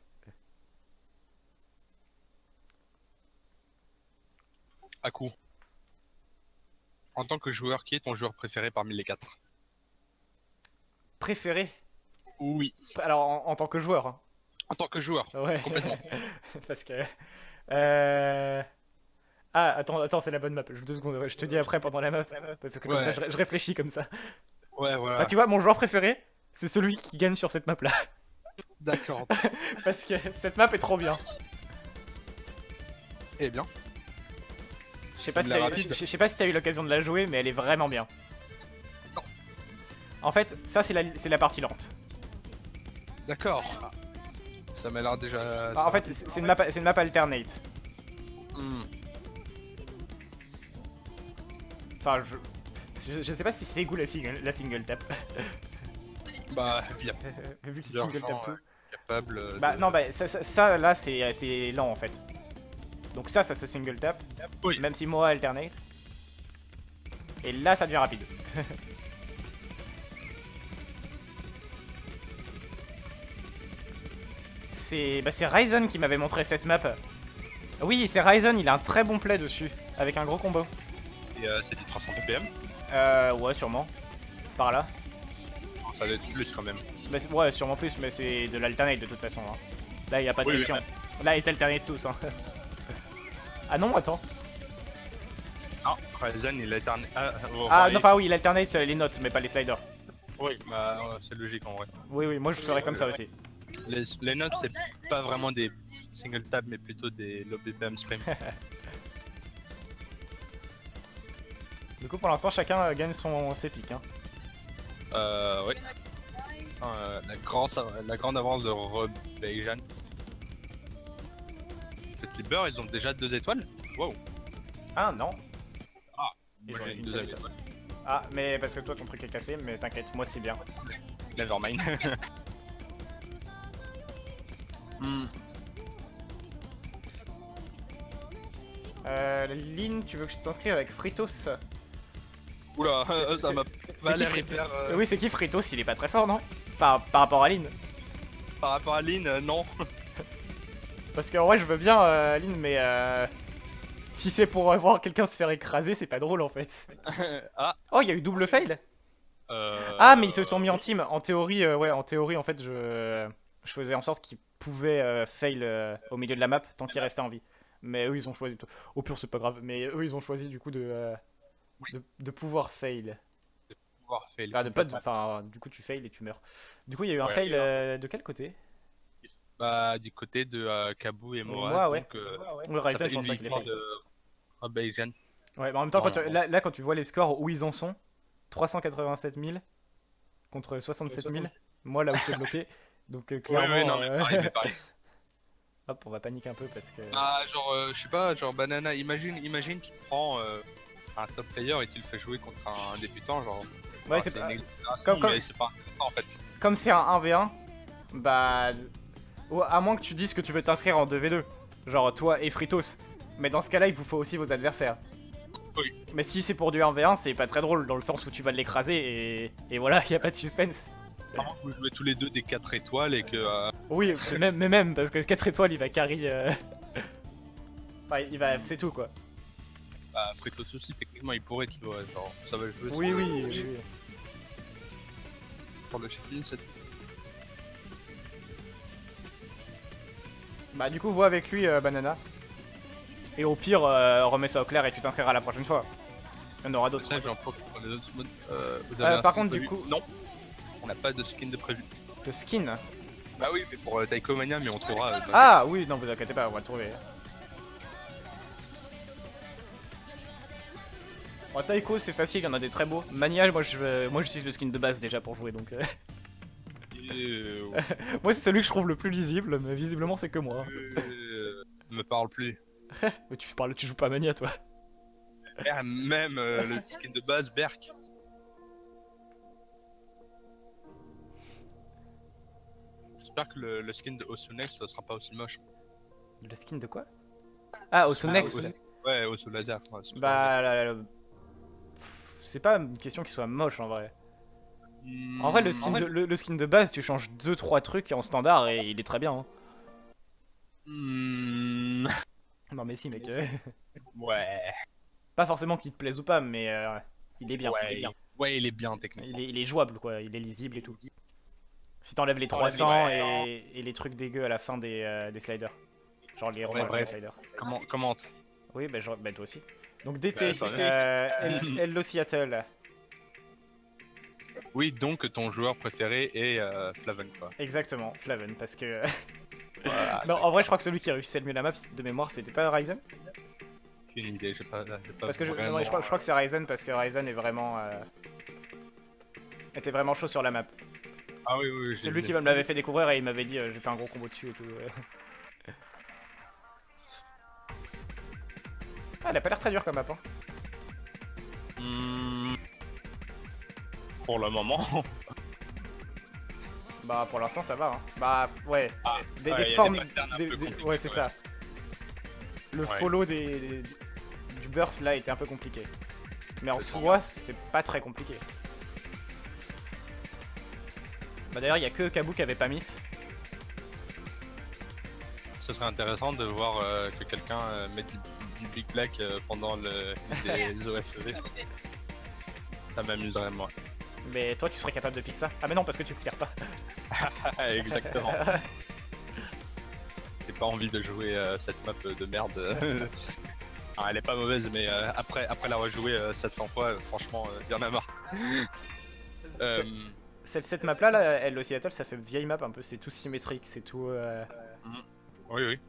À coup. En tant que joueur, qui est ton joueur préféré parmi les 4? Préféré? Oui. Alors, en tant que joueur. Hein. En tant que joueur, Ouais. complètement. Parce que... Euh... Ah, attends, c'est la bonne map. 2 secondes, ouais, je te dis après pendant la map. Parce que comme ça, Ouais, je réfléchis comme ça. ouais, Bah, voilà. tu vois, mon joueur préféré, c'est celui qui gagne sur cette map-là. D'accord. Parce que cette map est trop bien. Eh bien, Je sais pas, Semble rapide. je sais pas si t'as eu l'occasion de la jouer, mais elle est vraiment bien. Non. En fait, ça, c'est la partie lente. d'accord. Ça m'a l'air déjà... En fait, c'est une map alternate. Hmm. Enfin, je sais pas si c'est goût la single tap. Bah, via Vu qu'il plusieurs single tap gens tout. capables Bah de... non, bah ça là c'est lent en fait. Donc ça se single tap, Oui. même si moi alternate. Et là ça devient rapide. c'est Ryzen qui m'avait montré cette map. Oui, c'est Ryzen, il a un très bon play dessus, avec un gros combo. Et c'est du 300 ppm. Ouais, sûrement. Par là. Ça doit être plus quand même. Bah, ouais, sûrement plus, mais c'est de l'alternate de toute façon. Hein. Là, il a pas de Oui, question. oui, Là, il est alternate tous. Hein. Ah non, attends. Ah, Ryzen il a éterné... Ah, Ah, non, enfin oui, il alternate les notes, mais pas les sliders. oui, bah c'est logique en vrai. Oui, oui, moi je ferais comme ça aussi. Les notes c'est pas vraiment des single tab mais plutôt des low BPM stream. Du coup, pour l'instant, chacun gagne ses pics. Hein. Oui. La grande avance de Rebeijan. Les Beurre, ils ont déjà 2 étoiles. Wow. Ah non. Ah, Ils moi ont j'ai une une seule deuxième étoile. Ah, mais parce que toi ton truc est cassé, mais t'inquiète, moi c'est bien. Nevermind. Hmm. Lynn, tu veux que je t'inscrive avec Fritos? Oula, ça m'a pas qui l'air Fritos hyper... Oui, c'est qui Fritos? Il est pas très fort, non? Par rapport à Lynn. Par rapport à Lynn, non. Parce qu'en vrai, je veux bien Lynn, mais si c'est pour voir quelqu'un se faire écraser, c'est pas drôle en fait. Ah. Oh, il y a eu double fail. Ah, mais ils se sont mis en team. En théorie, ouais, en théorie, en fait, je faisais en sorte qu'ils pouvaient fail au milieu de la map tant qu'ils restaient en vie. Mais eux, ils ont choisi. Au pire, c'est pas grave. Mais eux, ils ont choisi du coup de pouvoir fail. Pouvoir fail. Ah, de pas. Enfin, du coup, tu fail et tu meurs. Du coup, il y a eu un Ouais. fail de quel côté? Bah, du côté de Kabu et Moa. Moi, ouais. Donc, Le ça Ryzen, fait je une pense pas qu'il est victoire fail. de Rebeijan. Ouais, mais en même temps, Non. là, quand tu vois les scores où ils en sont, 387 000 contre 67 000. Moi, là où c'est bloqué. Donc, clairement. Ouais, non, mais pareil, mais pareil. Hop, on va paniquer un peu parce que. Ah, genre, je sais pas, genre Banana, imagine qu'il prend un top player et qu'il le fait jouer contre un débutant, genre. Ouais, ah, c'est une pas. exagération, Comme- mais c'est pas intéressant en fait. Comme c'est un 1v1, bah. À moins que tu dises que tu veux t'inscrire en 2v2. Genre toi et Fritos. Mais dans ce cas-là, il vous faut aussi vos adversaires. Oui. Mais si c'est pour du 1v1, c'est pas très drôle dans le sens où tu vas l'écraser et voilà, y a pas de suspense. À moins que vous jouez tous les deux des 4 étoiles et que. Oui, mais même, parce que 4 étoiles, il va carry. Enfin, c'est tout quoi. Bah, Fritos aussi, techniquement, il pourrait, tu vois, genre, ça va jouer Oui, oui, oui. sur le chip-in, c'est. Bah, du coup, vois avec lui, Banana. Et au pire, remets ça au clair et tu t'inscriras la prochaine fois. Il y en aura d'autres. Ça, j'en profite pour les autres modes. Vous avez un Par skin contre, du prévu? coup. Non, on n'a pas de skin de prévu. Le skin. Bah oui, mais pour Taiko Mania, mais on trouvera. Ah oui, non, vous inquiétez pas, on va le trouver. Bon, Taiko, c'est facile, il y en a des très beaux. Mania, moi j'utilise le skin de base déjà pour jouer donc. Moi, c'est celui que je trouve le plus lisible, mais visiblement, c'est que moi. Me parle plus. Mais tu joues pas à Mania, toi. Même le skin de base, Berk. J'espère que le skin de Osunex ça sera pas aussi moche. Le skin de quoi? Ah, Osunex. Ouais, Osu Laser. Ouais, Bah, c'est pas une question qu'il soit moche en vrai. En vrai, le skin de base, tu changes 2-3 trucs en standard et il est très bien. Hein. Non, mais si, mec. Ouais. Pas forcément qu'il te plaise ou pas, mais il est bien. Ouais, il est bien techniquement. Il est jouable, quoi. Il est lisible et tout. Si t'enlèves les 300 et les trucs dégueux à la fin des sliders. Genre les sliders. Commence. Oui, bah, toi aussi. Donc DT, Bah, Hello Seattle. Oui, donc ton joueur préféré est Flaven, quoi. Exactement, Flaven, parce que... Voilà. Non, en vrai, je crois que celui qui réussissait le mieux la map, de mémoire, c'était pas Ryzen. Aucune idée, j'ai pas Parce que vraiment... je crois que c'est Ryzen, parce que Ryzen est vraiment... était vraiment chaud sur la map. Ah oui, c'est lui qui me l'avait fait découvrir et il m'avait dit j'ai fait un gros combo dessus et tout. Ah, elle a pas l'air très dure comme map. Hein. Pour le moment. Bah pour l'instant ça va. Hein. Bah ouais. Des formes. Ouais c'est ça. Le follow du burst là était un peu compliqué. Mais en soi c'est pas très compliqué. Bah d'ailleurs il y a que Kabou qui avait pas miss. Ce serait intéressant de voir que quelqu'un mette du Big Black pendant des OFEV. Ça m'amuserait moi. Mais toi tu serais capable de pick ça? Ah mais non parce que tu clears pas. Exactement. J'ai pas envie de jouer cette map de merde. Alors, elle est pas mauvaise mais après l'avoir joué 700 fois franchement il y en a marre. Cette map là, Hello Seattle, ça fait vieille map un peu, c'est tout symétrique, c'est tout... Oui.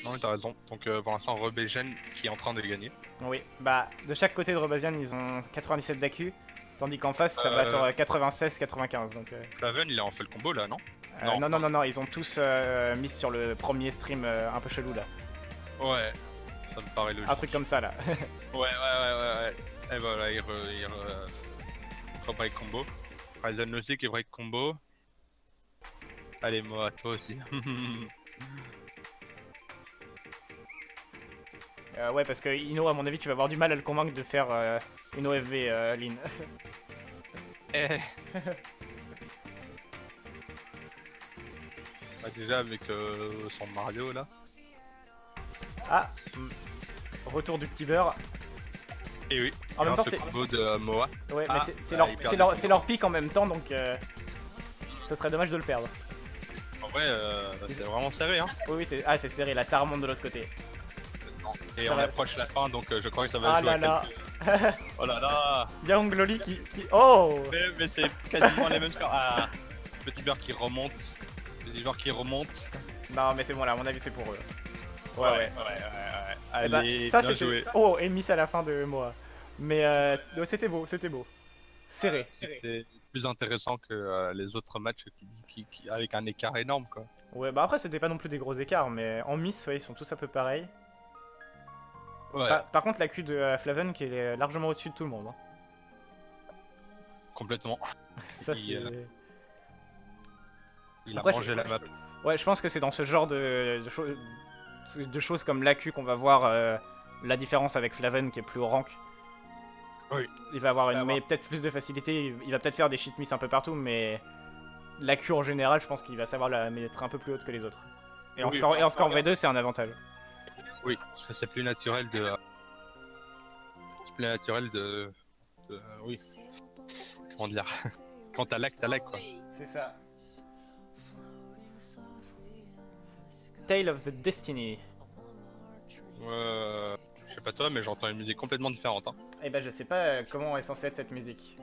Non, t'as raison. Donc pour l'instant, Rebellion qui est en train de gagner. Oui, bah de chaque côté de Rebellion, ils ont 97 d'AQ, tandis qu'en face, ça va sur 96-95. Donc, Flaven, il est en fait le combo là, non? Non, ils ont tous mis sur le premier stream un peu chelou là. Ouais, ça me paraît logique. Un truc comme ça là. Ouais. Et voilà, il break combo. Ryzen aussi qui break combo. Allez, moi, toi aussi. Ouais, parce que Ino, à mon avis, tu vas avoir du mal à le convaincre de faire une OFV, Lynn. Bah, déjà avec son Mario là. Ah, retour du petit beurre. Et oui, en même temps, c'est combo de Moa. Ouais, mais c'est leur pick en même temps, donc ça serait dommage de le perdre. En vrai, c'est vraiment serré, hein. Oui, c'est serré, là, ça remonte de l'autre côté. Et on approche la fin, donc je crois que ça va jouer là. Oh là là. Young Loli qui... Oh. Mais c'est quasiment les mêmes scores. Ah, petit beurre qui remonte. Des joueurs qui remontent. Non, mais c'est bon, là, à mon avis, c'est pour eux. Ouais. Allez, ça, bien joué. Oh, et miss à la fin de moi. Mais c'était beau. Serré. C'était plus intéressant que les autres matchs avec un écart énorme, quoi. Ouais, bah après, c'était pas non plus des gros écarts, mais en miss, ouais, ils sont tous un peu pareils. Ouais. Par contre, la Q de Flaven qui est largement au-dessus de tout le monde. Hein. Complètement. Ça, c'est... Il a mangé la map. Ouais, je pense que c'est dans ce genre de choses comme l'AQ qu'on va voir la différence avec Flaven qui est plus haut rank. Oui. Il va avoir peut-être plus de facilité, il va peut-être faire des shit miss un peu partout, mais l'AQ en général, je pense qu'il va savoir la mettre un peu plus haute que les autres. Et en score V2, c'est un avantage. Oui, parce que c'est plus naturel de... Oui. Comment dire? Quand t'as lag, quoi. C'est ça. Tale of the Destiny. Je sais pas toi, mais j'entends une musique complètement différente. Hein. Eh ben je sais pas comment est censée être cette musique.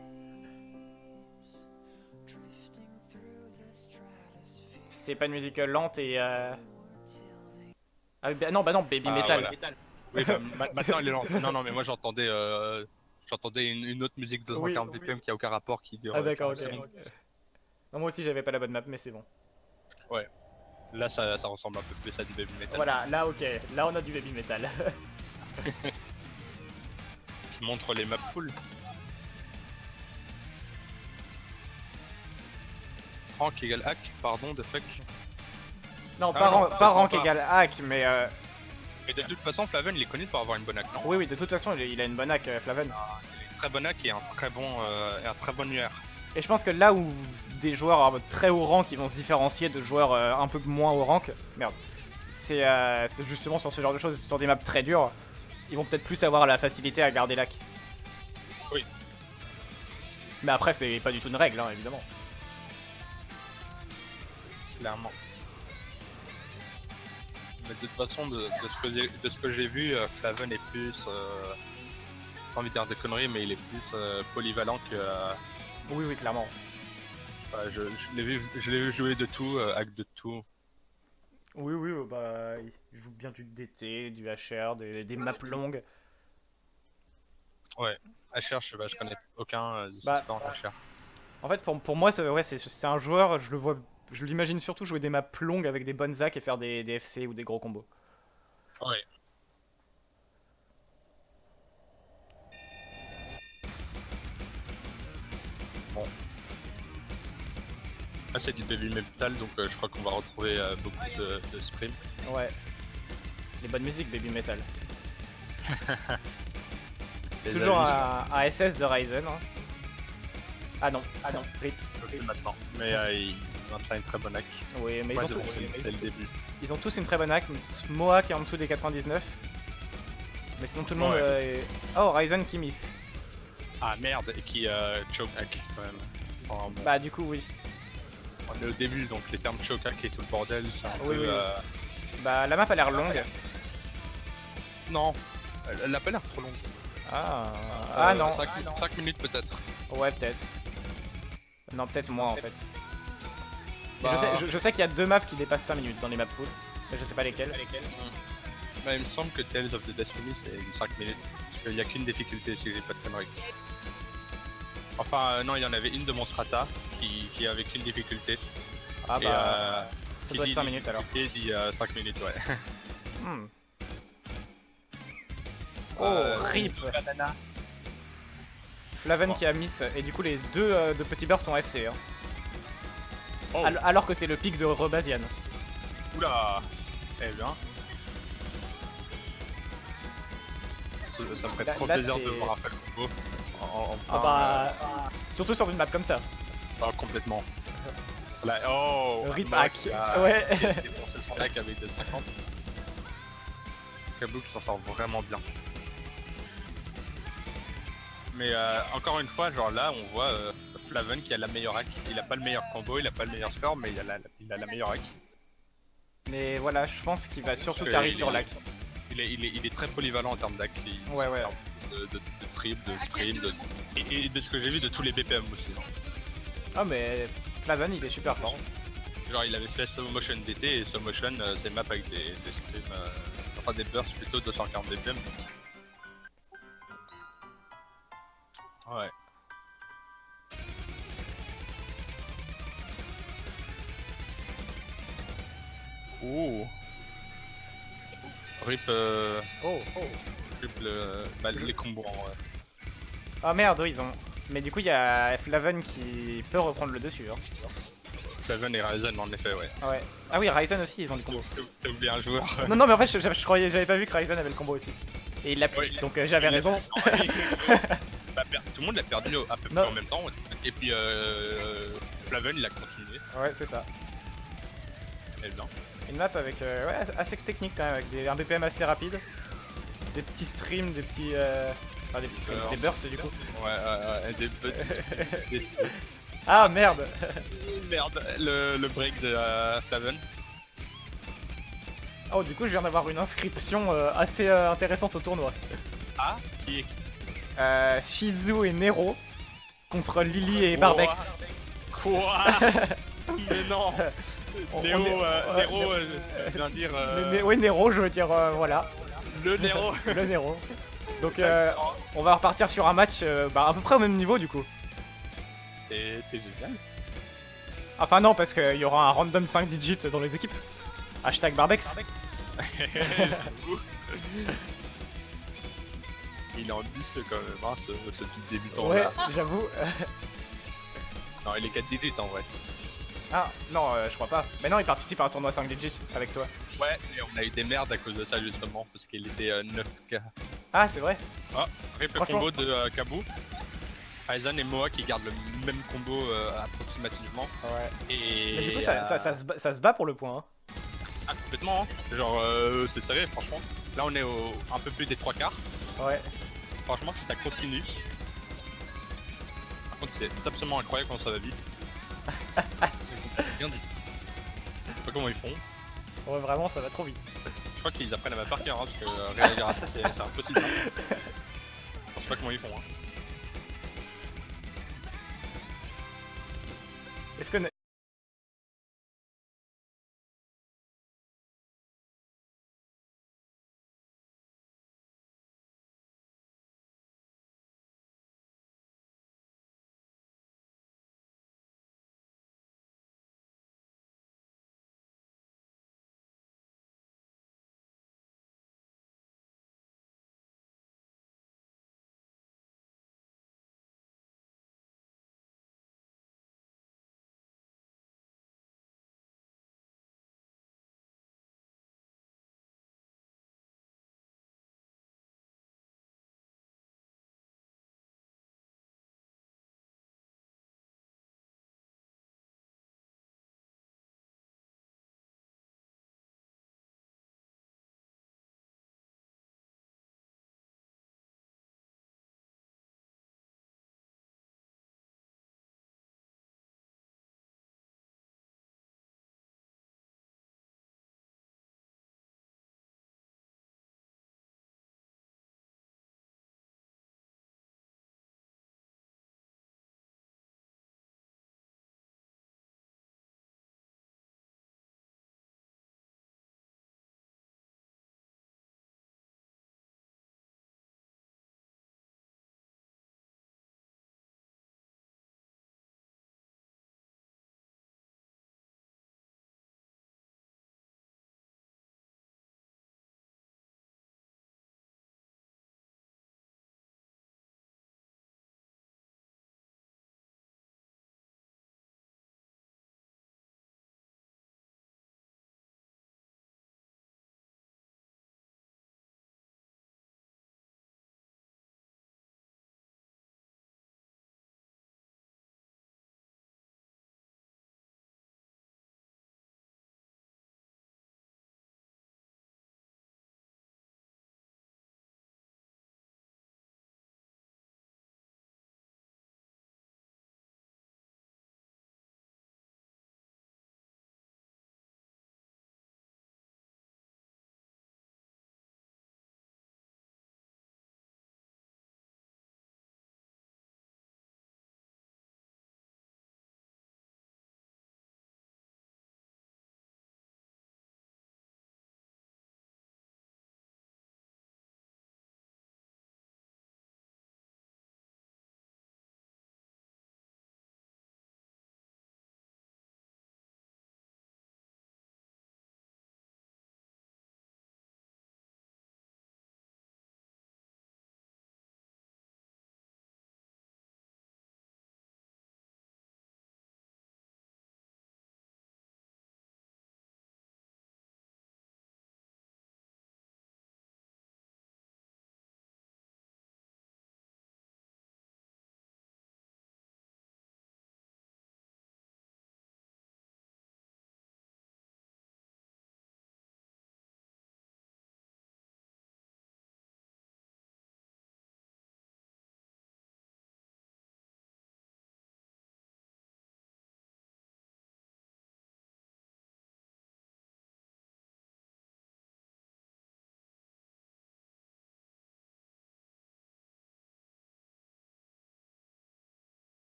C'est pas une musique lente et... Ah, bah non, Baby Metal. Voilà. Oui, bah, maintenant elle est lente. Non, mais moi j'entendais une autre musique de 240 BPM qui a aucun rapport qui dure. Ah d'accord, ok. Non, moi aussi j'avais pas la bonne map, mais c'est bon. Ouais. Là, ça ressemble un peu plus à du Baby Metal. Voilà, là ok, là on a du baby metal. Je montre les maps cool. Rank égale hack, pardon, de fuck. Non, Ah pas, non, pas rank pas. égale hack, mais Et de toute façon, Flaven, il est connu pour avoir une bonne hack, non? oui, oui, de toute façon, il a une bonne hack, Flaven. Il a une très bonne hack et un très bon UR. Et je pense que là où des joueurs à très haut rank ils vont se différencier de joueurs un peu moins haut rank, merde, c'est justement sur ce genre de choses, sur des maps très dures, ils vont peut-être plus avoir la facilité à garder l'hack. Oui. Mais après, c'est pas du tout une règle, hein, évidemment. Clairement. Mais de toute façon, de ce que j'ai vu, Flaven est plus... pas envie de dire des conneries, mais il est plus polyvalent que... Oui, oui, clairement. Ouais, je l'ai vu jouer de tout, hack de tout. Oui, oui, bah, il joue bien du DT, du HR, des maps longues. Ouais, HR, je connais aucun Bah, sport en HR. En fait, pour moi, ouais, c'est un joueur, je l'imagine surtout jouer des maps longues avec des bonnes hacks et faire des FC ou des gros combos. Ouais. Bon. Là, c'est du Baby Metal, donc je crois qu'on va retrouver beaucoup de streams. Ouais. Les bonnes musiques, Baby Metal. Les Toujours avis, un SS de Ryzen. Hein. Ah non, RIP. plus maintenant. Mais il maintient une très bonne hack. Oui, mais Ouais, ils, ont c'est le début. ils ont tous une très bonne hack. Moa qui est en dessous des 99. Mais sinon tout le monde... Oh, Ryzen qui miss. Ah merde, et qui choke hack quand même. Enfin, bon. Bah du coup, oui. On est au début, donc les termes choke hack et tout le bordel, c'est un Oui, peu... oui. Bah la map a l'air longue. Non, elle a pas l'air trop longue. Ah non. 5 minutes peut-être. Ouais, peut-être. Non, peut-être moins en fait. Mais Bah, je sais qu'il y a deux maps qui dépassent 5 minutes dans les maps pool. Mais je sais pas lesquelles. bah, il me semble que Tales of the Destiny c'est 5 minutes. Parce qu'il n'y a qu'une difficulté si j'ai pas de conneries. Enfin, non, il y en avait une de mon strata qui avait qu'une difficulté. Ah Et, bah... ça qui doit être dit 5 minutes alors. difficulté dit 5 minutes, ouais. Hmm. Oh, RIP Banana. Flaven qui a miss, et du coup les deux de petits beurre sont FC. Hein. Oh. Alors que c'est le pic de Rebasian. Oula. Eh bien. Ça me ferait trop Là, plaisir c'est- de voir un fait combo. Ah bah... Surtout sur une map comme ça. Complètement. Là, oh. RIP Moa hack. qui a Ouais. défoncé son hack avec des 50. Kabouk s'en sort vraiment bien. Mais encore une fois, genre là, on voit Flaven qui a la meilleure hack. Il a pas le meilleur combo, il a pas le meilleur score, mais il a la meilleure hack. Mais voilà, je pense qu'il va surtout que carry il sur est- l'axe. Il est très polyvalent en termes d'hack. Il Ouais, sait ouais. faire De trip, de stream, et de ce que j'ai vu de tous les BPM aussi. Ah mais Flaven il est super fort. Genre il avait fait Slow Motion DT et Slow Motion c'est une map avec des scrims, enfin des bursts plutôt 240 BPM. Ouais. Ouh. RIP, Oh. RIP les combos en vrai. Ah merde, oui, ils ont... Mais du coup il y a Flaven qui peut reprendre le dessus. Hein. Flaven et Ryzen en effet, ouais. Ouais. Ah oui, Ryzen aussi ils ont des combos. T'as oublié un joueur. Non, non, mais en fait, je croyais, j'avais pas vu que Ryzen avait le combo aussi. Et il l'a pris, Oui. donc j'avais raison. Tout le monde l'a perdu à peu près Non. en même temps. Et puis Flaven il a continué. Ouais, c'est ça. Et bien. Une map avec, ouais, assez technique quand même, avec un BPM assez rapide. Des petits streams, des petits... Enfin, des petits streams, des bursts du coup. Ouais, des petits. Ah merde. Merde, le break de Flaven. Oh, du coup, je viens d'avoir une inscription assez intéressante au tournoi. Ah, qui est Shizu et Nero contre Lily et Barbex. Quoi? Mais non. Néo, Nero, je viens dire. Oui, Nero, je veux dire, voilà. Le Nero. Le Nero. Donc, on va repartir sur un match à peu près au même niveau du coup. Et c'est génial. Enfin non, parce qu'il y aura un random 5 digits dans les équipes. Hashtag Barbex. J'avoue. Il est ambitieux quand même, hein, ce petit débutant Ouais, là. j'avoue. Non, il est 4 digits en vrai. Ah, non, je crois pas. Mais non, il participe à un tournoi 5 digits avec toi. Ouais, et on a eu des merdes à cause de ça justement, parce qu'il était 9k. Ah, c'est vrai. Ah, rip le Franchement. combo de Kabu. Aizen et Moa qui gardent le même combo approximativement. Ouais. Et Mais du coup, ça se bat pour le point. Hein. Ah, complètement, hein. Genre c'est serré franchement. Là on est au un peu plus des 3 quarts. Ouais. Franchement si ça continue. Par contre c'est absolument incroyable quand ça va vite. Rien dit. Je sais pas comment ils font. Ouais, vraiment, ça va trop vite. Je crois qu'ils apprennent à ma par cœur, hein, parce que réagir à ça c'est impossible. Hein. Je sais pas comment ils font. Hein. Est-ce que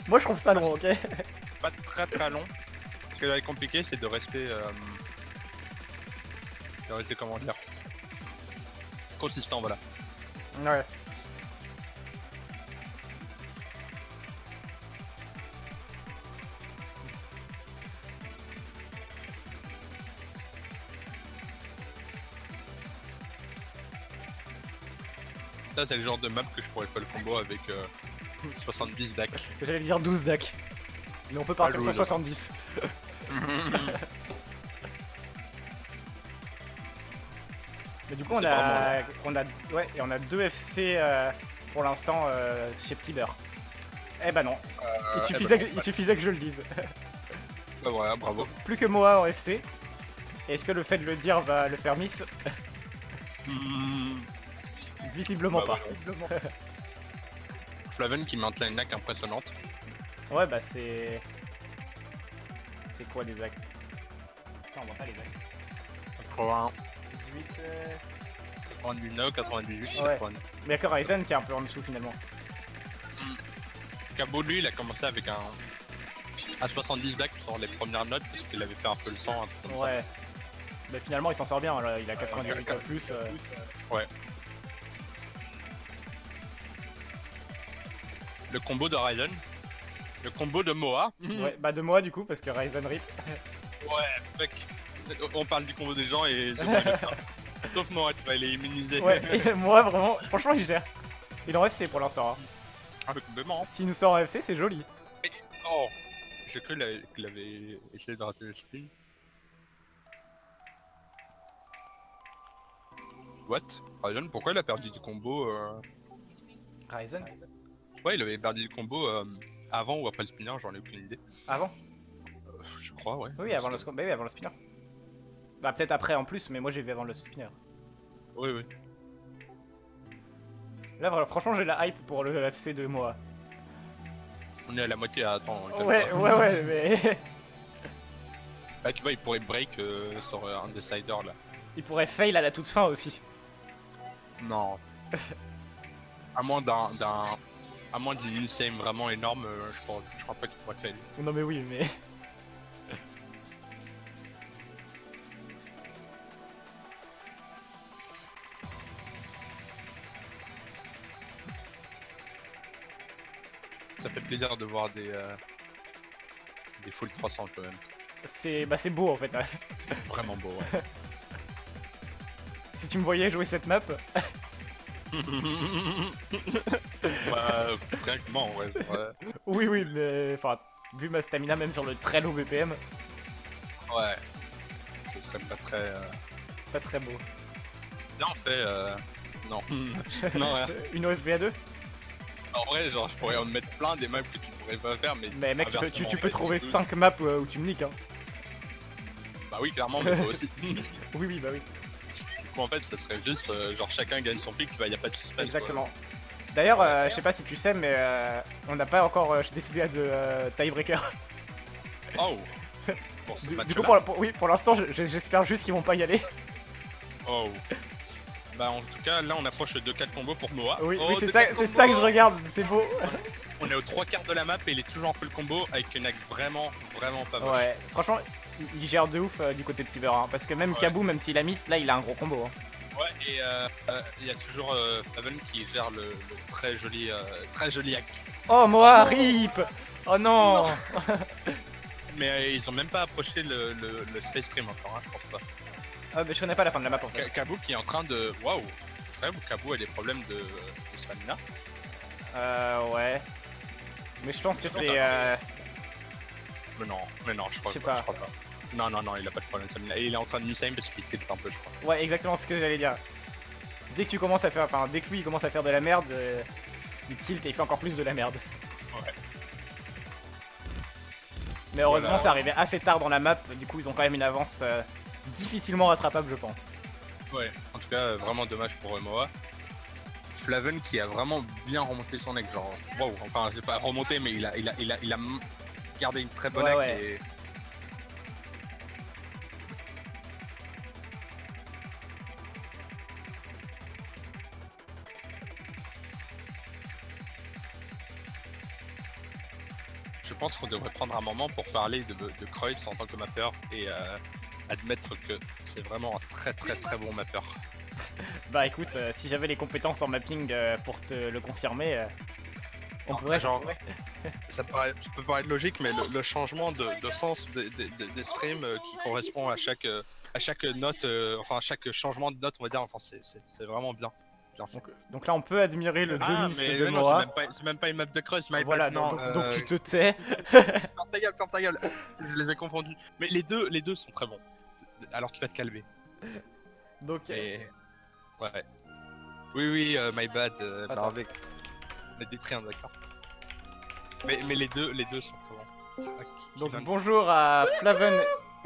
Moi je trouve ça long, ok. Pas très long. Ce qui va être compliqué, c'est de rester... comment dire... consistant, voilà. Ouais. Ça, c'est le genre de map que je pourrais faire le combo avec 70 DAC. J'allais dire 12 DAC. Mais on peut partir sur 70. Mais du coup on a 2 FC pour l'instant chez Petit Beurre. Eh bah non, il suffisait que je le dise. Bah voilà, bravo. Plus que Moa en FC. Est-ce que le fait de le dire va le faire miss? Visiblement Bah, pas. Flaven qui maintient une NAC impressionnante. Ouais bah c'est... C'est quoi des actes? Putain on voit pas les actes. 80, 18... 99, 98, Ouais. 89. Mais y'a que Ryzen qui est un peu en dessous finalement. Cabo lui il a commencé avec un... à 70 DAC sur les premières notes parce qu'il avait fait un peu le sang, un truc comme ça. Ouais. Mais finalement il s'en sort bien, là. Il a 98 plus. Ouais. Le combo de Ryzen. Le combo de Moa. Ouais, bah de moi du coup, parce que Ryzen rip. Ouais, mec. On parle du combo des gens et c'est bon, sauf Moa, tu vois, il est immunisé. Ouais, et moi vraiment, franchement il gère. Il est en FC pour l'instant. Hein. Ah, mais complètement. S'il nous sort en FC, c'est joli. Et... Oh, j'ai cru qu'il avait essayé de rater le spin. What? Ryzen, pourquoi il a perdu du combo Ryzen? Ouais, il avait perdu le combo avant ou après le spinner, j'en ai aucune idée. Avant? Je crois, ouais. Oui, avant le, bah oui, avant le spinner. Bah peut-être après en plus, mais moi j'ai vu avant le spinner. Oui, oui. Là voilà, franchement j'ai la hype pour le FC de moi. On est à la moitié à attendre. Ouais, mais... Là, tu vois, il pourrait break sur un decider là. Il pourrait fail à la toute fin aussi. Non. À moins à moins d'une insane vraiment énorme, je crois pas qu'il pourrait fail. Non mais oui, mais... Ça fait plaisir de voir des full 300 quand même. C'est beau en fait. Vraiment beau, ouais. Si tu me voyais jouer cette map... Bah, frankement, ouais. Oui, mais... Enfin, vu ma stamina même sur le très low BPM... Ouais. Ce serait pas très... Pas très beau. Là, on fait... Non. Non, ouais. Une OFVA2? En vrai, genre, je pourrais en mettre plein des maps que tu pourrais pas faire, mais... Mais mec, tu inversement, peux trouver 5 maps où tu me niques, hein. Bah oui, clairement, mais toi aussi. Oui, bah oui. Du coup, en fait, ça serait juste, genre, chacun gagne son pick, tu vois, y a pas de suspense. Exactement. D'ailleurs, je sais pas si tu sais, mais on n'a pas encore décidé de tiebreaker. Oh. Pour ce Du match-là. coup, oui, pour l'instant, j'espère juste qu'ils vont pas y aller. Oh. Bah en tout cas, là on approche de 4 combos pour Moa. Oui, Oh, oui c'est 2-4 ça que combos. je regarde, c'est beau. On est aux 3/4 de la map et il est toujours en full combo avec une hack vraiment pas moche. Ouais, franchement, il gère de ouf du côté de Tiber, hein, parce que même Kabou, même s'il a miss, là il a un gros combo. Hein. Ouais, et il y a toujours Faven qui gère le très joli hack. Oh, Moa, rip. Oh non. Mais ils ont même pas approché le Space Stream encore, hein, je pense pas. Ah, mais je connais pas la fin de la map en fait. Kabou qui est en train de... Waouh. Je rêve où Kabou a des problèmes de stamina. Ouais. Mais je pense que c'est... Mais non, je crois Je sais pas. pas. Non, il a pas de problème de stamina. Et il est en train de miss-aim parce qu'il tilt un peu, je crois. Ouais, exactement ce que j'allais dire. Dès que tu commences à faire... Enfin, dès que lui il commence à faire de la merde, il tilt et il fait encore plus de la merde. Ouais. Mais heureusement, Voilà. c'est arrivé assez tard dans la map, du coup ils ont quand même une avance difficilement rattrapable, je pense. Ouais, en tout cas, vraiment dommage pour Moa. Flaven qui a vraiment bien remonté son deck, genre, wow, enfin, j'ai pas remonté, mais il a gardé une très bonne Ouais, hack ouais. et... pense qu'on devrait prendre un moment pour parler de Kreutz en tant que mapper et admettre que c'est vraiment un très bon mapper. Bah écoute, si j'avais les compétences en mapping pour te le confirmer, on pourrait... Genre, ça peut paraître logique, mais le changement de sens des streams qui correspond à chaque note, enfin à chaque changement de note, on va dire, enfin c'est vraiment bien. Donc là on peut admirer le Ah, demi-c mais de non, Moa. c'est même pas une map de Kreutz, my Voilà, bad, non, donc tu te tais. ferme ta gueule, je les ai confondus. Mais les deux sont très bons, alors tu vas te calmer. Donc... Et... Ouais. Oui, my bad, Attends. Barvex. On est des triens, d'accord. Mais les deux sont très bons. Ah, qui Donc vient de- bonjour à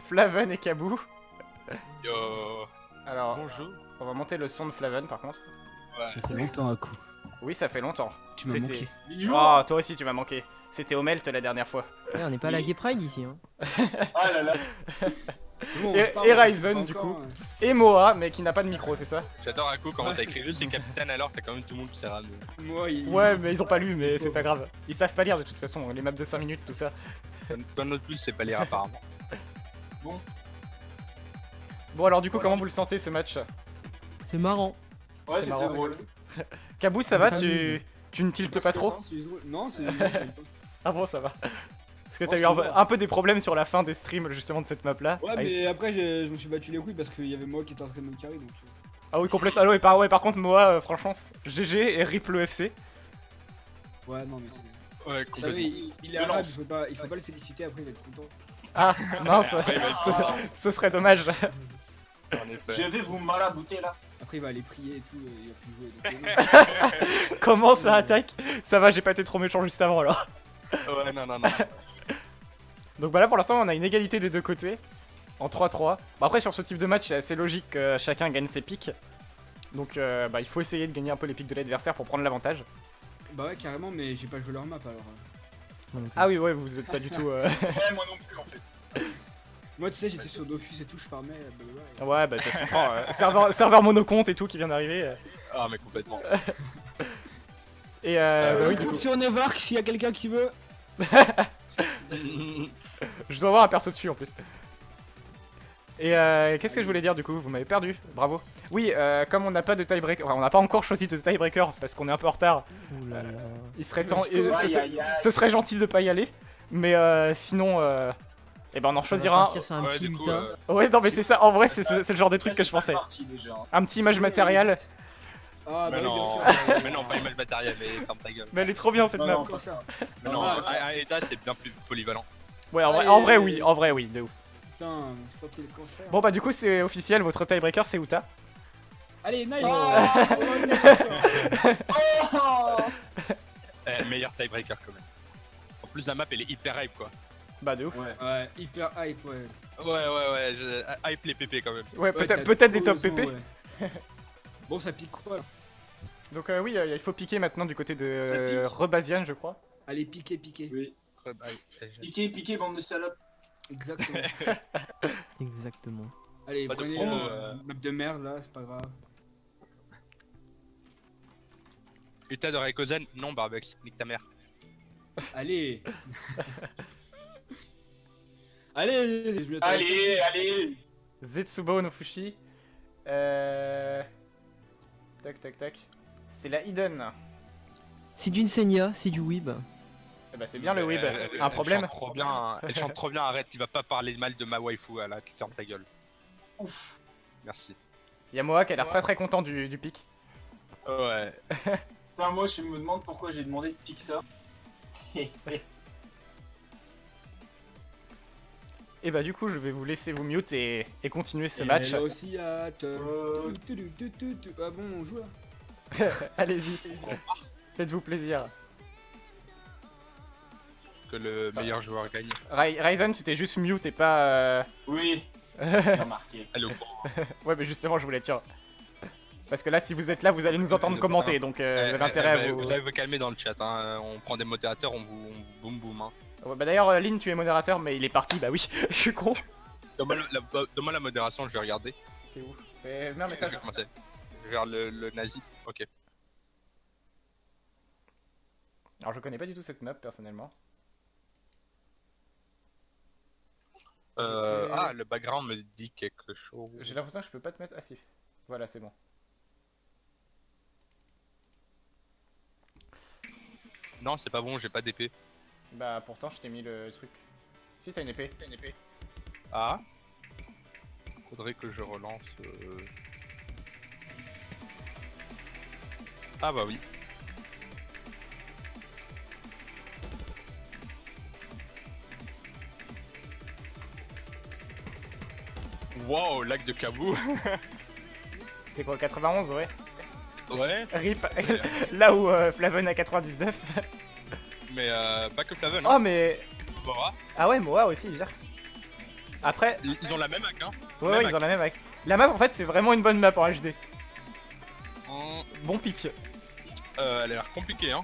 Flaven et Kabou. Yo. Alors, Bonjour. on va monter le son de Flaven par contre. Ouais. Ça fait longtemps à coup. Oui, ça fait longtemps. Tu m'as C'était- manqué. Oh, toi aussi tu m'as manqué. C'était au Melt la dernière fois. Ouais, on n'est pas à la Gay Pride ici. Hein. Ah là là. Et Ryzen du coup. Et Moa, mais qui n'a pas de micro, c'est ça? J'adore à coup comment t'as écrit juste c'est capitaine alors t'as quand même tout le monde qui s'est ramené. Moi, Ouais, mais ils ont pas lu, mais c'est pas grave. Ils savent pas lire de toute façon, les maps de 5 minutes, tout ça. Dans notre plus c'est pas lire apparemment. Bon, alors du coup, comment vous le sentez ce match? C'est marrant. Ouais, C'est c'est marrant. très drôle. Kabou, ça va? Ça Tu ne tiltes pas trop? Non, c'est. Ah bon, ça va. Parce que Oh, t'as eu c'est vrai. un peu des problèmes sur la fin des streams justement de cette map là. Ouais, mais après, je me suis battu les couilles parce qu'il y avait moi qui était en train de me carry donc. Ah oui, complètement. Ah ouais, ouais, par contre, Moa, franchement, GG et RIP le FC. Ouais, non, mais c'est. Ouais, Vous savez, complètement. il est arabe, il faut pas le féliciter après, il va être content. Ah, mince, Après, il va être- ce serait dommage. en effet. Je vais vous marabouter là. Après, il va aller prier et tout, il va plus jouer. Donc, Comment ça attaque? Ça va, j'ai pas été trop méchant juste avant alors. Ouais, non. Donc bah là pour l'instant on a une égalité des deux côtés en 3-3. Bah après sur ce type de match c'est assez logique que chacun gagne ses pics. Donc bah il faut essayer de gagner un peu les pics de l'adversaire pour prendre l'avantage. bah ouais, carrément, mais j'ai pas joué leur map alors. Ah oui ouais vous êtes pas du tout... Ouais, moi non plus en fait. Moi, tu sais, j'étais sur Dofus et tout, je farmais. Blablabla, Ouais bah ça se comprend. Serveur monocompte et tout qui vient d'arriver. Ah mais complètement. Et bah oui du coup Compte sur Nevark s'il y a quelqu'un qui veut. je dois avoir un perso dessus en plus. Et qu'est-ce que je voulais dire du coup? Vous m'avez perdu, bravo. Oui, comme on n'a pas de tiebreaker, enfin on n'a pas encore choisi de tiebreaker parce qu'on est un peu en retard. Ouh là là. Il serait temps, Aïe, aïe, aïe. ce serait gentil de pas y aller. Mais sinon, eh ben on en On va choisira un. partir sur un Ouais, petit du coup, Utah. Ouais, non, mais c'est ça, en vrai, c'est le genre de truc que je pensais. Parti, déjà. Un petit image matériel. Ah, bah Mais oui, bien non, sûr. mais non, pas image matérielle, mais ferme ta gueule. Mais elle est trop bien cette Non, map. non, Encore ça. Non, Non, Aeda c'est bien plus polyvalent. Ouais, Allez. en vrai, oui, de ouf. Putain, vous sentez le cancer. Bon, bah, du coup, c'est officiel, votre tiebreaker, c'est Uta. Allez, nice. Oh Meilleur tiebreaker quand même. En plus la map elle est hyper hype quoi. Bah, de ouf. Ouais. Ouais, hyper hype, ouais. Ouais, hype les PP quand même. Ouais, Ouais, peut-être t'as des top raison, PP. ouais. Bon, ça pique quoi là? Donc, oui, il faut piquer maintenant du côté de Ça pique. Rebasian, je crois. Allez, piquer, piquer. Oui. Piqué. Piqué, bande de salopes. Exactement. Exactement. Allez, Pas de prenez promo, map de merde là, c'est pas grave. Utah de Raykozen, non Barbex, nique ta mère. Allez. Allez, je m'y attends. Allez. Zetsubo no Fushi. Tac. C'est la Hidden. C'est d'une Senia, c'est du Weeb. Eh bah, c'est bien le Weeb. Elle Un problème? chante trop bien, elle chante trop bien, arrête, tu vas pas parler mal de ma waifu, là, tu fermes ta gueule. Ouf. Merci. Yamoa qui a l'air très content du pic. Ouais. Putain, moi je me demande pourquoi j'ai demandé de pique ça. Et bah, du coup, je vais vous laisser vous mute et continuer ce Et match. elle aussi hâte. Ah bon, on joue là. Allez-y. Faites-vous plaisir. Que le meilleur joueur gagne. Ryzen, tu t'es juste mute et pas. Oui, j'ai remarqué. Allez au courant. Ouais, mais justement, je voulais dire. Parce que là, si vous êtes là, vous allez nous entendre commenter, donc vous avez intérêt à vous. Vous allez vous calmer dans le chat, hein. On prend des modérateurs, on vous boum boum. Hein. Ouais, bah d'ailleurs, Lynn, tu es modérateur, mais il est parti, bah oui, je suis con. Donne-moi la modération, je vais regarder. C'est ouf. Mets un Je message. vais commencer. Je vais vers le nazi. Ok. Alors, je connais pas du tout cette map personnellement. Ah, le background me dit quelque chose. J'ai l'impression que je peux pas te mettre... Ah si. Voilà, c'est bon. Non, c'est pas bon, j'ai pas d'épée. Bah pourtant je t'ai mis le truc. Si t'as une épée, Ah. Faudrait que je relance. Ah bah oui. Wow, lac de Kabou. C'est quoi 91 ouais. Ouais, RIP. Là où Flaven a 99. mais pas que Flaven. Oh Hein. mais... Bora. Ah ouais Moa aussi il gère. Après... Ils ont la même hack, hein. Ouais ouais ils ont la même hack. La map en fait c'est vraiment une bonne map en HD. Bon pic. Elle a l'air compliquée, hein.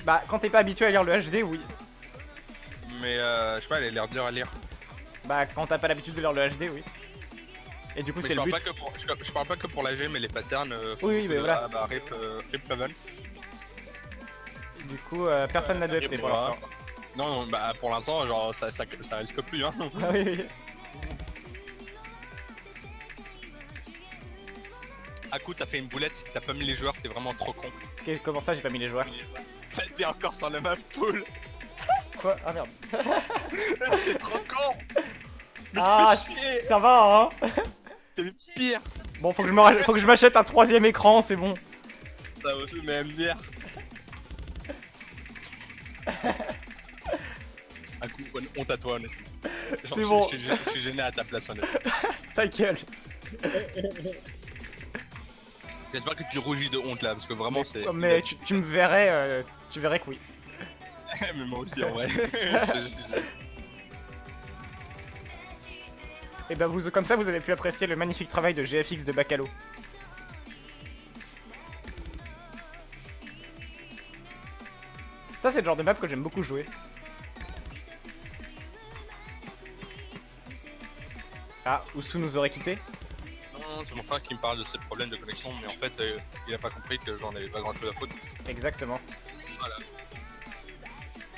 Bah quand t'es pas habitué à lire le HD oui. Mais je sais pas, elle a l'air dure à lire. Bah quand t'as pas l'habitude de lire le HD oui. Et du coup Mais c'est je le parle, but. pas que pour, je parle pas que pour la G, mais les patterns. Oui, oui, mais voilà. Ah bah, rip Flaven. Du coup personne n'a de FC pour Bora. l'instant. Non, non, bah pour l'instant, genre ça risque plus, hein. Ah oui oui. Aku, t'as fait une boulette, t'as pas mis les joueurs, t'es vraiment trop con. Comment ça j'ai pas mis les joueurs? T'es encore sur la map pool. Quoi? Ah merde. T'es trop con. Mais Ah, tu fais chier. ça va hein. T'es le pire. Bon faut que je m'achète un troisième écran c'est bon. Ça aussi même dire. Aku, honte à toi honnêtement. Genre, C'est bon. Je suis gêné à ta place honnêtement. Ta gueule. J'espère que tu rougis de honte là, parce que vraiment c'est... Mais tu me verrais, tu verrais que oui. Mais moi aussi en vrai. Et bah vous, comme ça vous avez pu apprécier le magnifique travail de GFX de Bacalo. Ça c'est le genre de map que j'aime beaucoup jouer. Ah, Ousu nous aurait quitté. Non, c'est mon frère qui me parle de ses problèmes de connexion, mais en fait il a pas compris que j'en avais pas grand chose à foutre. Exactement. Voilà.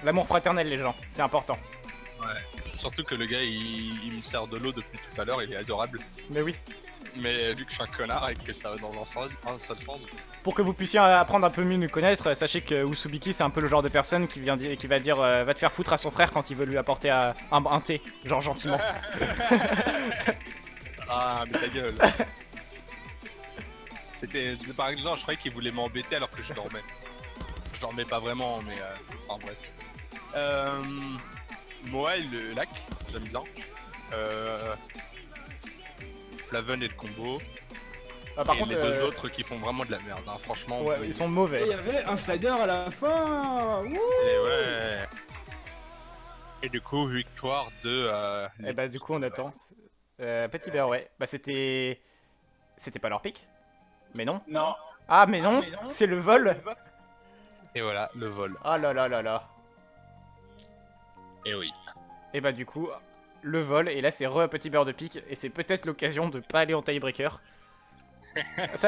L'amour fraternel les gens, c'est important. Ouais. Surtout que le gars il me sert de l'eau depuis tout à l'heure, il est adorable. Mais oui. Mais vu que je suis un connard et que ça va dans un seul sens. Pour que vous puissiez apprendre un peu mieux nous connaître, sachez que Usubiki c'est un peu le genre de personne qui va dire va te faire foutre à son frère quand il veut lui apporter un thé, genre gentiment. Ah mais ta gueule. C'était par exemple, je croyais qu'il voulait m'embêter alors que je dormais. Je dormais pas vraiment, mais enfin bref. Moa et le lac, j'aime bien. Flaven et le combo. Ah, par et contre, les deux autres qui font vraiment de la merde, hein, franchement. ouais, ils sont Et il mauvais. y avait un slider à la fin. Wouh. Et ouais. Et du coup, victoire de. Et bah du coup on attend. Petit bear ouais. Bah c'était pas leur pic. Mais non. Non. Ah mais non, c'est le vol. Et voilà, le vol. Ah là là là là. Et oui. Et bah du coup, le vol, et là c'est re un petit beurre de pique, et c'est peut-être l'occasion de pas aller en tiebreaker.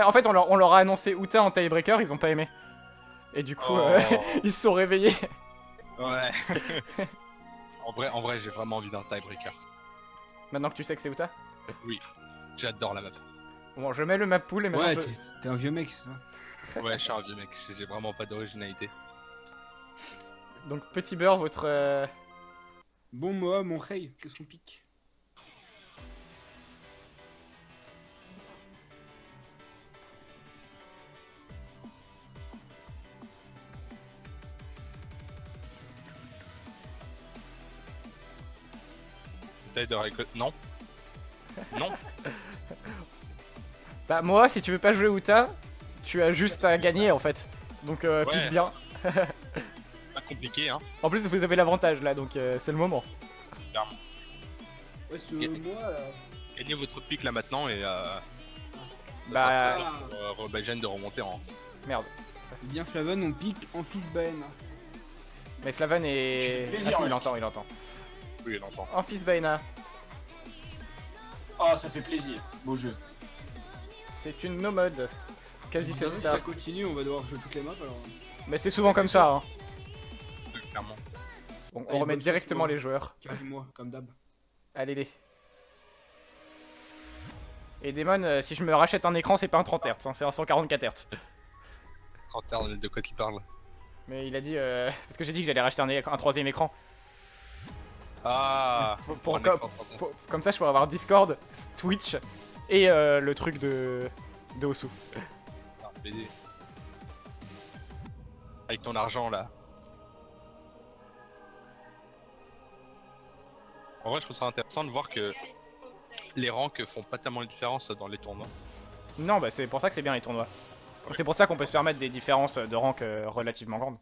En fait on leur a annoncé Uta en tiebreaker, ils ont pas aimé. Et du coup, Oh. ils se sont réveillés. Ouais. en vrai j'ai vraiment envie d'un tiebreaker. Maintenant que tu sais que c'est Uta. J'adore la map. Bon je mets le map pool et maintenant Ouais, je... t'es un vieux mec, c'est ça. Ouais, je suis un vieux mec, j'ai vraiment pas d'originalité. Donc petit beurre, votre... Bon, moi, mon rey, qu'est-ce qu'on pique? Peut-être de récolter. Non. Non. Bah moi, si tu veux pas jouer Uta, tu as juste à gagner en fait. Donc pique bien. Pas compliqué, hein. En plus vous avez l'avantage là, donc c'est le moment. Clairement. Ouais, sur Yeah. moi, Gagnez votre pic là maintenant et Bah Rebagène de remonter en. merde. eh bien Flaven, on pique en fils Baen. Mais Flavan est... Ah Plaisir, si, il mec. entend, il entend. Oui, il entend. Amphis Baena, Oh, ça fait plaisir. Beau jeu. c'est une no-mode. Quasi Si 7 ça stars. continue, on va devoir jouer toutes les maps alors. Mais c'est souvent Ouais, comme c'est ça. Hein. Clairement. Bon, Allez, on remet bonne directement chance, les joueurs. Carry-moi, comme d'hab. Allez les. Et Damon, si je me rachète un écran, c'est pas un 30 Hz, hein, c'est un 144 Hz. 30 heures, de quoi tu parles? Mais il a dit, parce que j'ai dit que j'allais racheter un troisième écran. Ah Pour- un comme- écran 30 heures. Comme ça, je pourrais avoir Discord, Twitch et le truc de Osu. Ah, BD. Avec ton argent là. En vrai, je trouve ça intéressant de voir que les ranks font pas tellement de différence dans les tournois. Non, bah c'est pour ça que c'est bien les tournois. C'est pour ça qu'on peut se permettre des différences de rank relativement grandes.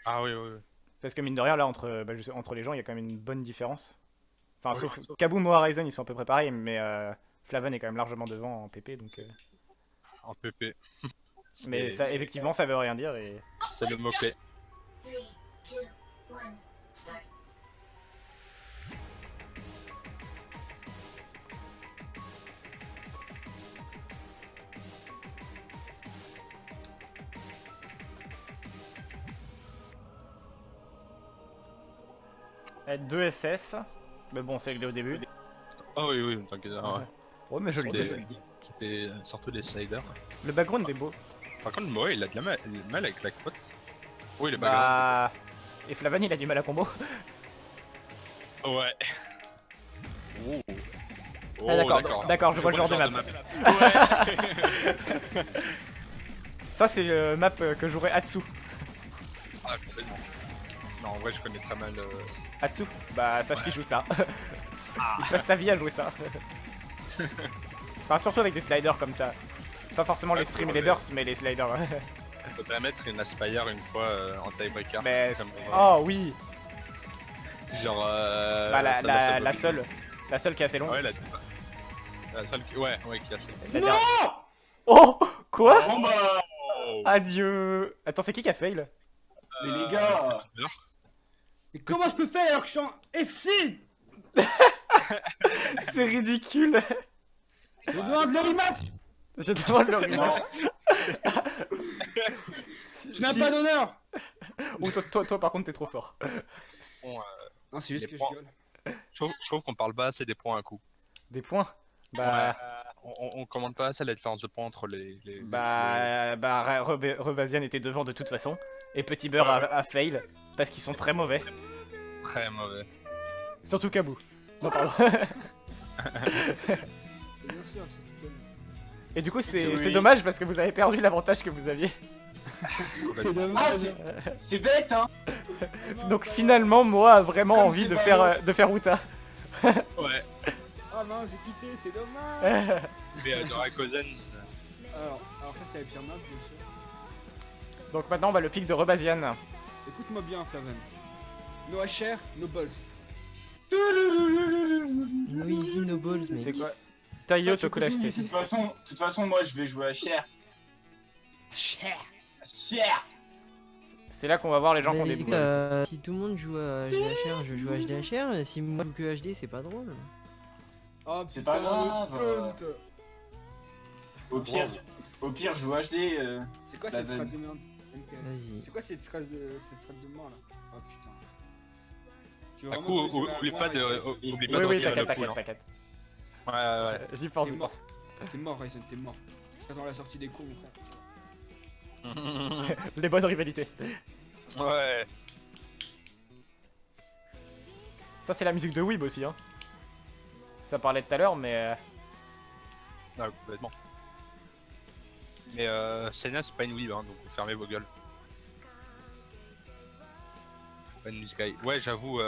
Ah oui, oui, oui. Parce que mine de rien, là, entre les gens, il y a quand même une bonne différence. Enfin, Oui. sauf Kaboom ou Horizon, ils sont à peu près pareils, mais Flaven est quand même largement devant en PP, donc... En PP. Mais ça, effectivement, ça veut rien dire, et... C'est le mot-clé. 3, 2, 1, start. Être 2 SS, mais bon, c'est réglé au début. Ah oui, oui, t'inquiète. Ah, ouais. Ouais, mais joli. C'était surtout des sliders. Le background est beau. Par contre, Moe, il a de la mal avec la quote. Oui, le background. Bah... Et Flavan, il a du mal à combo. Ouais. Oh. Oh, Ah, d'accord, je vois le genre de map. Ouais. Ça, c'est le map que jouerait Atsu. Ah, complètement. Non, en vrai, je connais très mal. Atsu, bah sache qu'il joue ça. Il passe sa vie à jouer ça. Enfin, surtout avec des sliders comme ça. Pas forcément les streams et les bursts, mais les sliders. On peut pas mettre une Aspire une fois en tiebreaker. Mais... Comme, Oh oui. Genre. Bah celle-là, la seule. La seule qui est assez longue. Ouais, la seule qui. Ouais, qui a La dernière. Oh. Quoi? Bon bah. Oh. Adieu. Attends, c'est qui a fail? Mais les gars. Mais comment je peux faire alors que je suis en FC? C'est ridicule. Je demande le rematch. Je demande le rematch. Tu n'as pas d'honneur. Ou toi, par contre, t'es trop fort. Bon, Non, c'est juste Les que je points. rigole. je trouve qu'on parle pas assez des points à coup. Des points? Bah... On commande pas assez la différence de points entre les. Rebasian était devant de toute façon. Et Petit Beurre a fail. Parce qu'ils sont très mauvais. Très mauvais. Surtout Kabou. Non, pardon. Bien sûr, c'est tout. Et du coup, c'est Oui. dommage parce que vous avez perdu l'avantage que vous aviez. C'est Ah, dommage. c'est bête, hein. Donc finalement, moi a vraiment Comme envie c'est de pas faire Uta. Ouais. Ah non, j'ai quitté, c'est dommage. Mais dans Rakozen. Alors ça, c'est la pire map, bien sûr. Donc maintenant, bah, le pic de Rebasian. Écoute-moi bien, Flaven. No HR, no balls. No easy, no balls, C'est mec. quoi? Taio Ah, tu Tokulashite. peux De toute façon, moi je vais jouer à Cher. Cher. Cher. C'est là qu'on va voir les gens qui ont des Mais, boules. si tout le monde joue à HDHR, je joue à HDHR. Si moi je joue que HD, c'est pas drôle. Oh, C'est putain, pas grave. le cunt. Au pire, je joue HD. C'est quoi cette Flaven. strat de merde MK? Vas-y. C'est quoi cette strat de mort là? Oh putain. Tu veux À vraiment coup, que je joue à oublie moi, pas de Ryzen? oublie Oui, pas de oui, retirer le t'inquiète, pool. t'inquiète, Hein. t'inquiète. Ouais, ouais, J'y pense, T'es j'y mort. pense. T'es mort, Ryzen, t'es mort. J'attends la sortie des cours, mon frère. ouais. Les bonnes rivalités. Ouais. Ça, c'est la musique de Weeb aussi, hein. Ça parlait tout à l'heure, mais... Ah, complètement. Mais Selena, c'est pas une weeb, hein, donc fermez vos gueules. Pas une Sky. Ouais, j'avoue,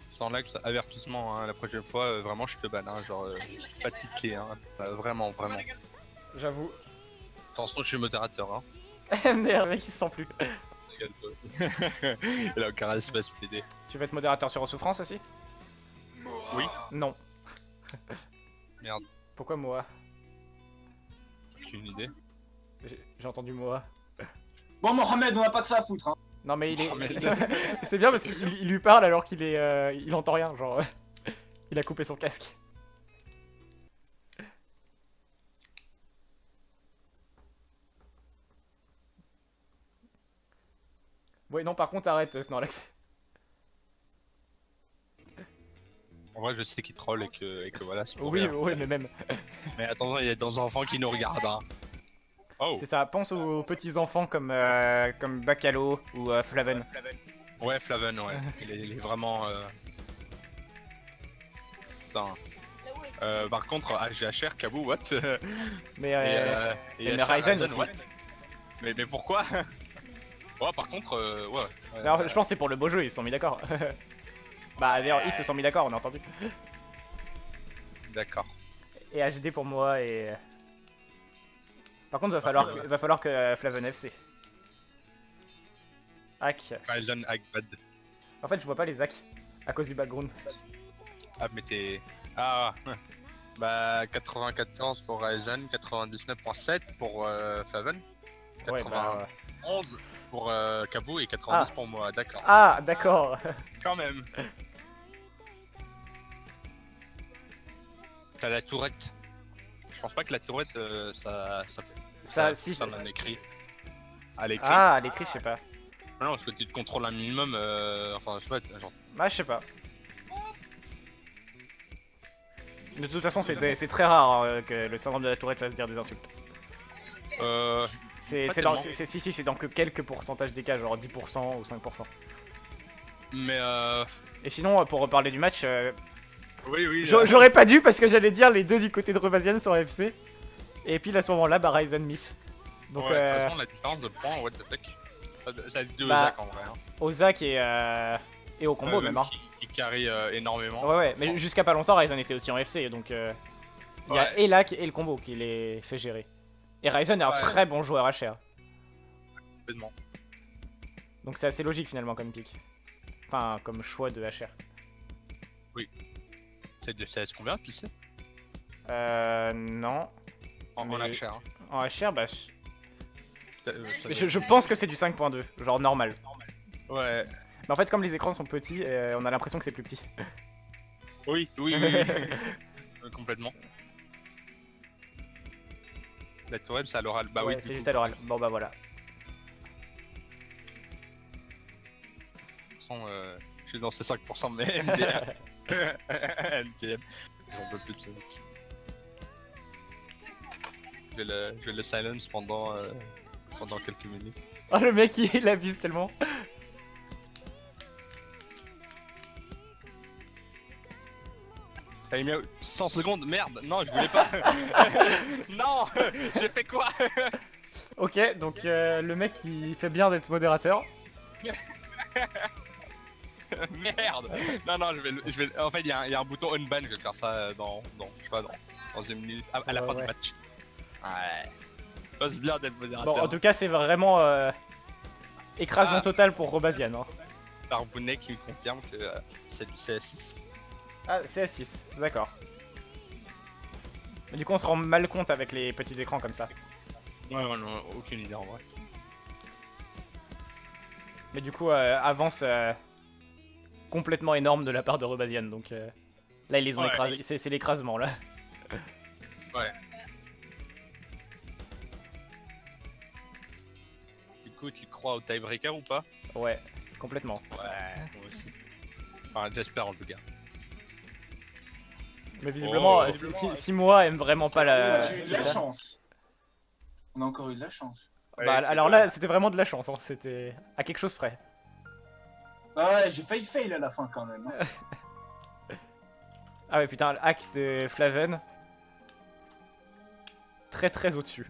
sans lag, avertissement, hein, la prochaine fois, vraiment, je te banne, hein, genre, pas de petite clé, hein, vraiment, vraiment. J'avoue. Attention, je suis modérateur, hein. MDR, mec, il se sent plus. Regarde-toi. Il a aucun espace PD. Tu veux être modérateur sur Souffrance aussi? Oui. Non. Merde, Pourquoi Moa? j'ai une idée. J'ai entendu Moa. Bon, Mohamed, on a pas que ça à foutre. Hein. Non mais il est... Mohamed. C'est bien parce qu'il lui parle alors qu'il est... il entend rien, genre... il a coupé son casque. Ouais non par contre arrête Snorlax. En vrai, je sais qu'il troll et que voilà, c'est pour Oui, rire. oui, mais même. Mais attention, il y a des enfants qui nous regardent. Hein. Oh, C'est ça, pense aux petits enfants comme Bacalo ou Flaven. ouais, Flaven, ouais. Il est vraiment. Putain. Par contre, HGHR, Kabou, what? Mais, et mais Ryzen aussi. what? Mais pourquoi? Ouais, par contre, ouais. alors, je pense que c'est pour le beau jeu, ils se sont mis d'accord. Bah d'ailleurs, ils se sont mis d'accord, on a entendu. D'accord. Et HD pour moi et... Par contre, c'est va falloir que Flaven FC. Hack. Ryzen Agbad. En fait, je vois pas les hacks à cause du background. Ah, mais t'es. Ah, bah 94 pour Ryzen, 99.7 pour Flaven, Ouais, 91 pour Kabou et 90 pour moi, d'accord. Ah, d'accord. Quand même. T'as la tourette. Je pense pas que la tourette, Ça, si, ça ça- m'en écrit. À l'écrit. Ah, à l'écrit, je sais pas. Non, parce que tu te contrôles un minimum, enfin, je sais pas, genre. Ah, je sais pas. De toute façon, c'est très rare que le syndrome de la tourette fasse dire des insultes. C'est Pas dans, tellement. c'est dans que quelques pourcentages des cas, genre 10% ou 5%. Mais Et sinon, pour reparler du match, oui, oui. j'aurais pas dû parce que j'allais dire les deux du côté de Rebasian sont FC. Et puis à ce moment-là, bah Ryzen miss. Donc ouais, de toute façon, la différence de points, what the fuck. Ça se dit aux Bah, Zach en vrai. Hein. Ozak et au combo même. Hein. Qui carry énormément. Ouais, mais jusqu'à pas longtemps, Ryzen était aussi en FC. Donc il y a Ouais. et Lac et le combo qui les fait gérer. Et Ryzen est un Ouais. très bon joueur HR. Complètement. Donc c'est assez logique finalement comme pick. Enfin, comme choix de HR. C'est de CS combien, tu sais? Non. En Mais- HR. Hein. En HR, bah. Ça Je pense que c'est du 5.2, genre normal. Ouais. Mais en fait, comme les écrans sont petits, on a l'impression que c'est plus petit. Oui, oui, oui. oui. Complètement. La tourelle, c'est à l'oral. Bah Ouais, oui, c'est du juste coup. à l'oral. Bon bah voilà. De toute façon, je suis dans ces 5% de mes MDM. MDM. J'en peux plus de ce mec. Je vais le silence pendant quelques minutes. Oh le mec il abuse tellement. T'as mis 100 secondes, merde, non, je voulais pas. Non, j'ai fait quoi? Ok, donc le mec il fait bien d'être modérateur. Merde. Non, non, je vais. En fait, il y a un bouton unban, je vais faire ça je sais pas, dans une minute, à la Ouais, fin ouais. du match. Ouais. Passe bien d'être Bon, modérateur. en tout cas, c'est vraiment écrasement Ah. total pour Robasian. Hein. Barbounet qui me confirme que c'est du CS6. Ah, c'est S6, d'accord. Mais du coup, on se rend mal compte avec les petits écrans comme ça. Ouais, non, aucune idée en vrai. Mais du coup, avance complètement énorme de la part de Rebasian. Donc là, ils les ont Ouais. écrasés. C'est l'écrasement là. Ouais. Du coup, tu crois au tiebreaker ou pas? Ouais, complètement. Ouais, moi aussi. Enfin, j'espère en tout cas. Mais visiblement, Oh. si moi aime vraiment pas On la. a eu de la chance. On a encore eu de la chance. Bah, Ouais, alors c'est là, c'était vraiment de la chance. Hein. C'était à quelque chose près. Ah ouais, j'ai failli fail à la fin quand même. Ah ouais, putain, le hack de Flaven. Très très au-dessus.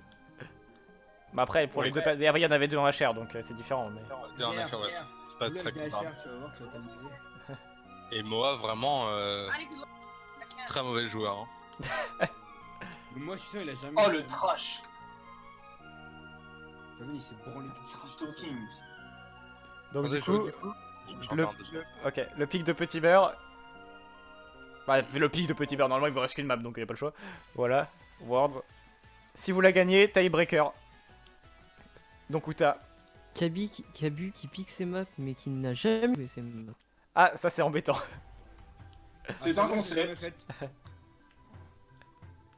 Mais après, pour les deux. Derrière, il y en avait deux en HR, donc c'est différent. Mais... Deux en HR, ouais. C'est pas très Bluff grave. d'HR, tu vas voir que ça va t'amuser. Et Moa, vraiment très mauvais joueur. Hein. Mais moi, je suis sûr, il a jamais. Oh le trash. Flaven, il s'est branlé tout de suite. Stalking. Donc Attendez, du coup, je le- vais en faire 2 secondes. ok, le pic de Petit Beurre. Bah, le pic de Petit Beurre, normalement il vous reste qu'une map donc il n'y a pas le choix. Voilà, Words. Si vous la gagnez, tiebreaker. Donc Uta. Kabu qui pique ses maps mais qui n'a jamais joué ses maps. Ah, ça c'est embêtant. C'est Ah, un ça, c'est jamais concept. fait.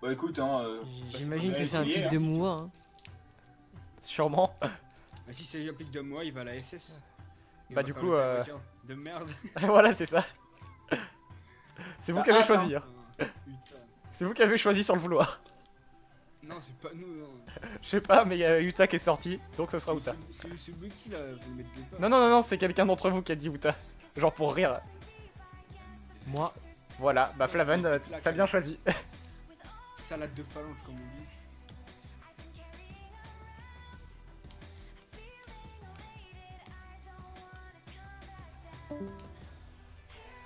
Bah écoute, hein. J'imagine on va que c'est un essayer, pic hein. de Moua. Hein. Sûrement. Bah, si c'est un pic de moi, il va à la SS. Il Bah, va du faire coup, le tiebreaker. De merde. Voilà, c'est ça. C'est vous qui avez Attends. choisi, hein. Ah, putain. C'est vous qui avez choisi sans le vouloir. Non, c'est pas nous, non. Je sais pas, mais il y a Uta qui est sorti, donc ce sera Uta. C'est Bucky là, vous le mettez pas. Non, non, non, non, c'est quelqu'un d'entre vous qui a dit Uta. Genre pour rire. Moi, Voilà, bah Flaven, t'as bien choisi. Salade de phalange, comme on dit.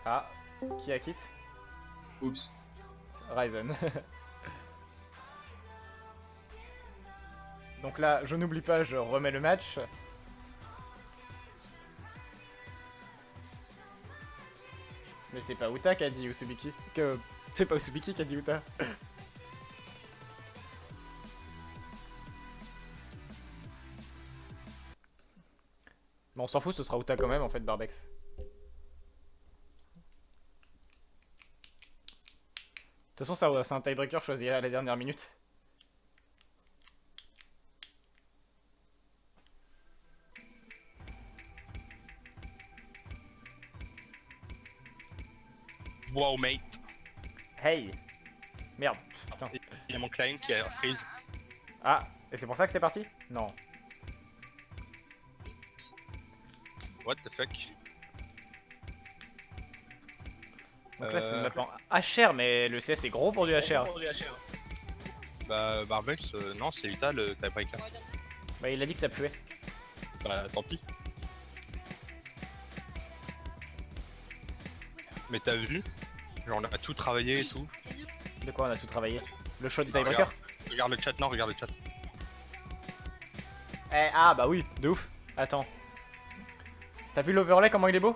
Ah, qui a quitte? Oups. Ryzen. Donc là, je n'oublie pas, je remets le match. Mais c'est pas Uta qui a dit Usubiki. C'est pas Usubiki qui a dit Uta. Bon, on s'en fout, ce sera Uta quand même en fait, Barbex. De toute façon, ça, c'est un tiebreaker choisi à la dernière minute. Wow, mate. Hey! Merde, putain. Il y a mon client qui a freeze. Ah, et c'est pour ça que t'es parti? Non. What the fuck? Donc là, c'est une map en HR, mais le CS est gros pour du HR. Bah, Barbex, non, c'est Uta le tiebreaker. Bah, il a dit que ça puait. Bah, tant pis. Mais t'as vu? Genre, on a tout travaillé et tout. De quoi on a tout travaillé? Le show du Ah, tiebreaker? Regarde le chat, non, regarde le chat. Eh, ah, bah oui, de ouf. Attends. T'as vu l'overlay, comment il est beau?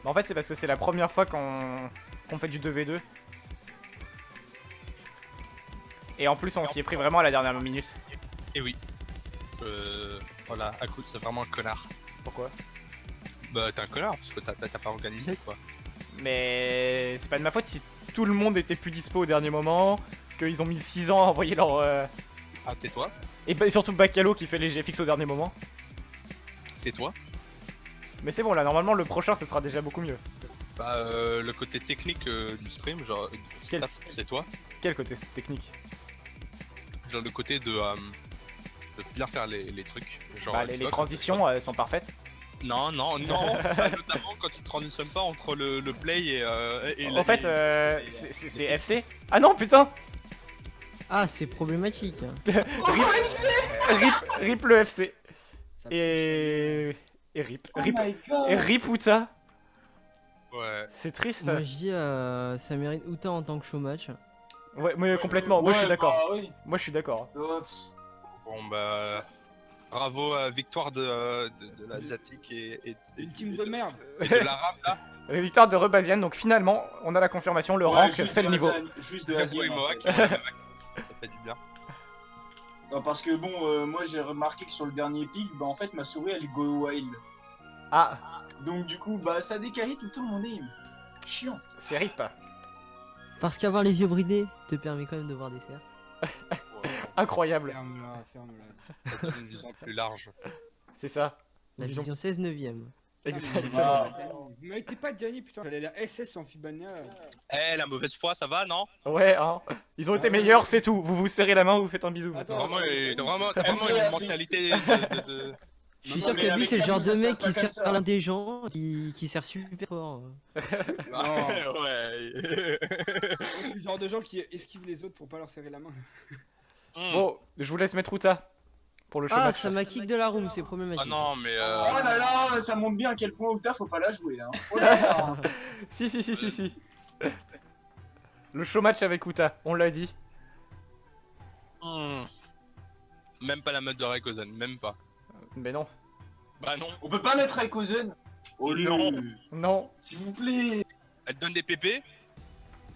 Bah, en fait, c'est parce que c'est la première fois qu'on fait du 2v2. Et en plus, on s'y est pris vraiment à la dernière minute. Et oui. Voilà, Akut, c'est vraiment un connard. Pourquoi? Bah, t'es un connard, parce que t'as pas organisé, quoi. Mais c'est pas de ma faute si tout le monde était plus dispo au dernier moment, qu'ils ont mis 6 ans à envoyer leur... Ah, tais-toi. Et bah, surtout Bacalo qui fait les GFX au dernier moment. Tais-toi. Mais c'est bon, là, normalement, le prochain, ce sera déjà beaucoup mieux. Bah, le côté technique du stream, genre, Quel- c'est toi. Quel côté technique? Genre, le côté de bien faire les trucs. Genre, Bah, tu les vois, transitions sont parfaites. Non, non, non. Bah, notamment quand tu transitionnes pas entre le play et En fait, c'est FC. Ah non, putain! ah, c'est problématique. Rip le FC. Ça Et rip. Oh Rip. my god. Et rip Uta. Ouais. C'est triste. Moi, je dis, ça mérite Uta en tant que showmatch. Ouais, mais complètement. Moi, je suis d'accord. Bah, oui. Moi, je suis d'accord. Bon, bah. Bravo à victoire de l'Asiatique et Une team de merde. et de l'Arabe là. Victoire de Rebasian. Donc finalement, on a la confirmation. Le rank fait le niveau. Juste de Gabo Asian, et en Moak, fait. ça fait du bien. Non, parce que bon, moi j'ai remarqué que sur le dernier pic, bah en fait ma souris elle go wild. Ah, Donc du coup, bah ça décalait tout le temps mon aim. Chiant. c'est rip. Parce qu'avoir les yeux bridés te permet quand même de voir des cerfs. Incroyable. Ferme-la, ferme-la. Une vision plus large. C'est ça. La Vision- vision 16 9ème. Exactement. Ah. Vous m'avez pas gagné, putain. J'allais la SS en Fibania. Eh, la mauvaise foi, ça va, non? Ouais, hein. Ils ont été meilleurs, c'est tout. Vous vous serrez la main, vous faites un bisou. Attends. T'as vraiment une mentalité de... Je suis Non, sûr mais que lui, avec c'est le elle, genre ça de se mec passe pas qui comme sert ça. l'un des gens, qui sert super fort. Ouais. Je suis le genre de gens qui esquivent les autres pour pas leur serrer la main. Bon, je vous laisse mettre Uta pour le show Ah, match. ça m'a kick de la room, c'est Ah problématique. non, mais Oh là là, ça montre bien à quel point Octa faut pas la jouer là. Oh là là. Si. Le show match avec Uta, on l'a dit. Même pas la mode de Raikkonen, même pas. Mais non. Bah non. On peut pas mettre Raikkonen. Oh Non. Non. S'il vous plaît. Elle te donne des pépés?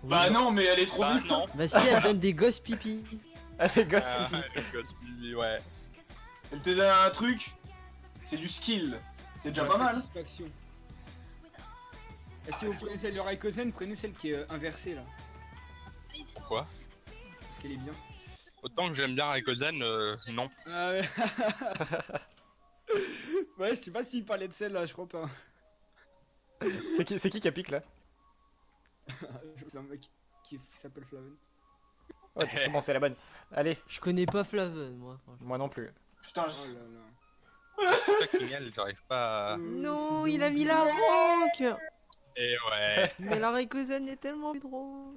Bah non, mais elle est trop Bah nulle. non. Bah si, elle donne des gosses pipi. Allez, gosse. Le gosse, lui, ouais. Elle te donne un truc. C'est du skill. C'est déjà La pas mal. satisfaction. Et si vous prenez celle de Raikkonen, prenez celle qui est inversée là. Pourquoi? Parce qu'elle est bien. Autant que j'aime bien Raikkonen, non. Ah ouais. Ouais, je sais pas s'il parlait de celle-là, je crois pas. C'est qui a pique là? C'est un mec qui s'appelle Flaven. Ouais, c'est bon, c'est la bonne. Allez, Je connais pas Flaven, moi, franchement. moi non plus. Putain, Oh là là. C'est ça qui miel, j'arrive pas à... Non, il a mis la rank. Et ouais. Mais la Rayquazen est tellement plus drôle.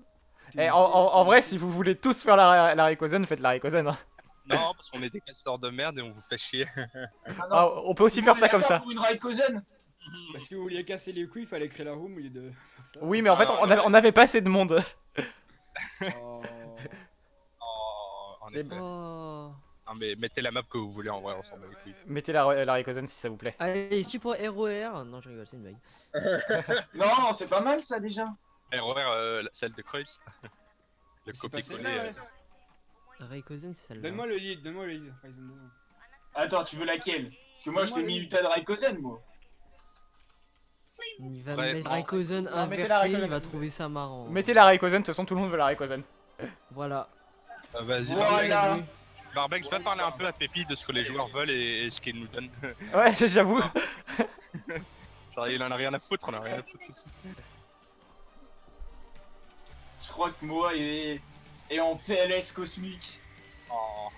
Eh, en vrai, si vous voulez tous faire la Rayquazen, faites la Rayquazen. Hein. Non, parce qu'on est des casseurs de merde et on vous fait chier. Ah, on peut aussi faire ça comme ça. Pour une Rayquazen. Parce que vous vouliez casser les couilles, il fallait créer la room au lieu de faire ça. Oui, mais en fait, on avait pas assez de monde. Oh. Oh, en Les- effet. Oh. Non mais mettez la map que vous voulez en vrai, on s'en bat les couilles. Mettez la Rayquazen si ça vous plaît. Allez, si pour ROR. Non, je rigole, c'est une blague. Non, c'est pas mal ça déjà. ROR, celle de Kreuz. Le C'est pas copier-coller. celle-là, ouais. Rayquazen, c'est celle-là. Donne-moi le lead, donne-moi le lead. Ryzen 2. Attends, tu veux laquelle? Parce que moi je t'ai mis Uta de Rayquazen, moi. Il va Vraiment. mettre Rayquazen Non, mettez la inversé, Rayquazen. il va trouver ça marrant. Mettez la Rayquazen, de toute façon, tout le monde veut la Rayquazen. Voilà. Vas-y, Voilà. Barbex, va parler un peu à Pépi de ce que les joueurs veulent et ce qu'ils nous donnent. Ouais, j'avoue. Ça, il en a rien à foutre, on a rien à foutre aussi. Je crois que Moa est en PLS cosmique. Oh.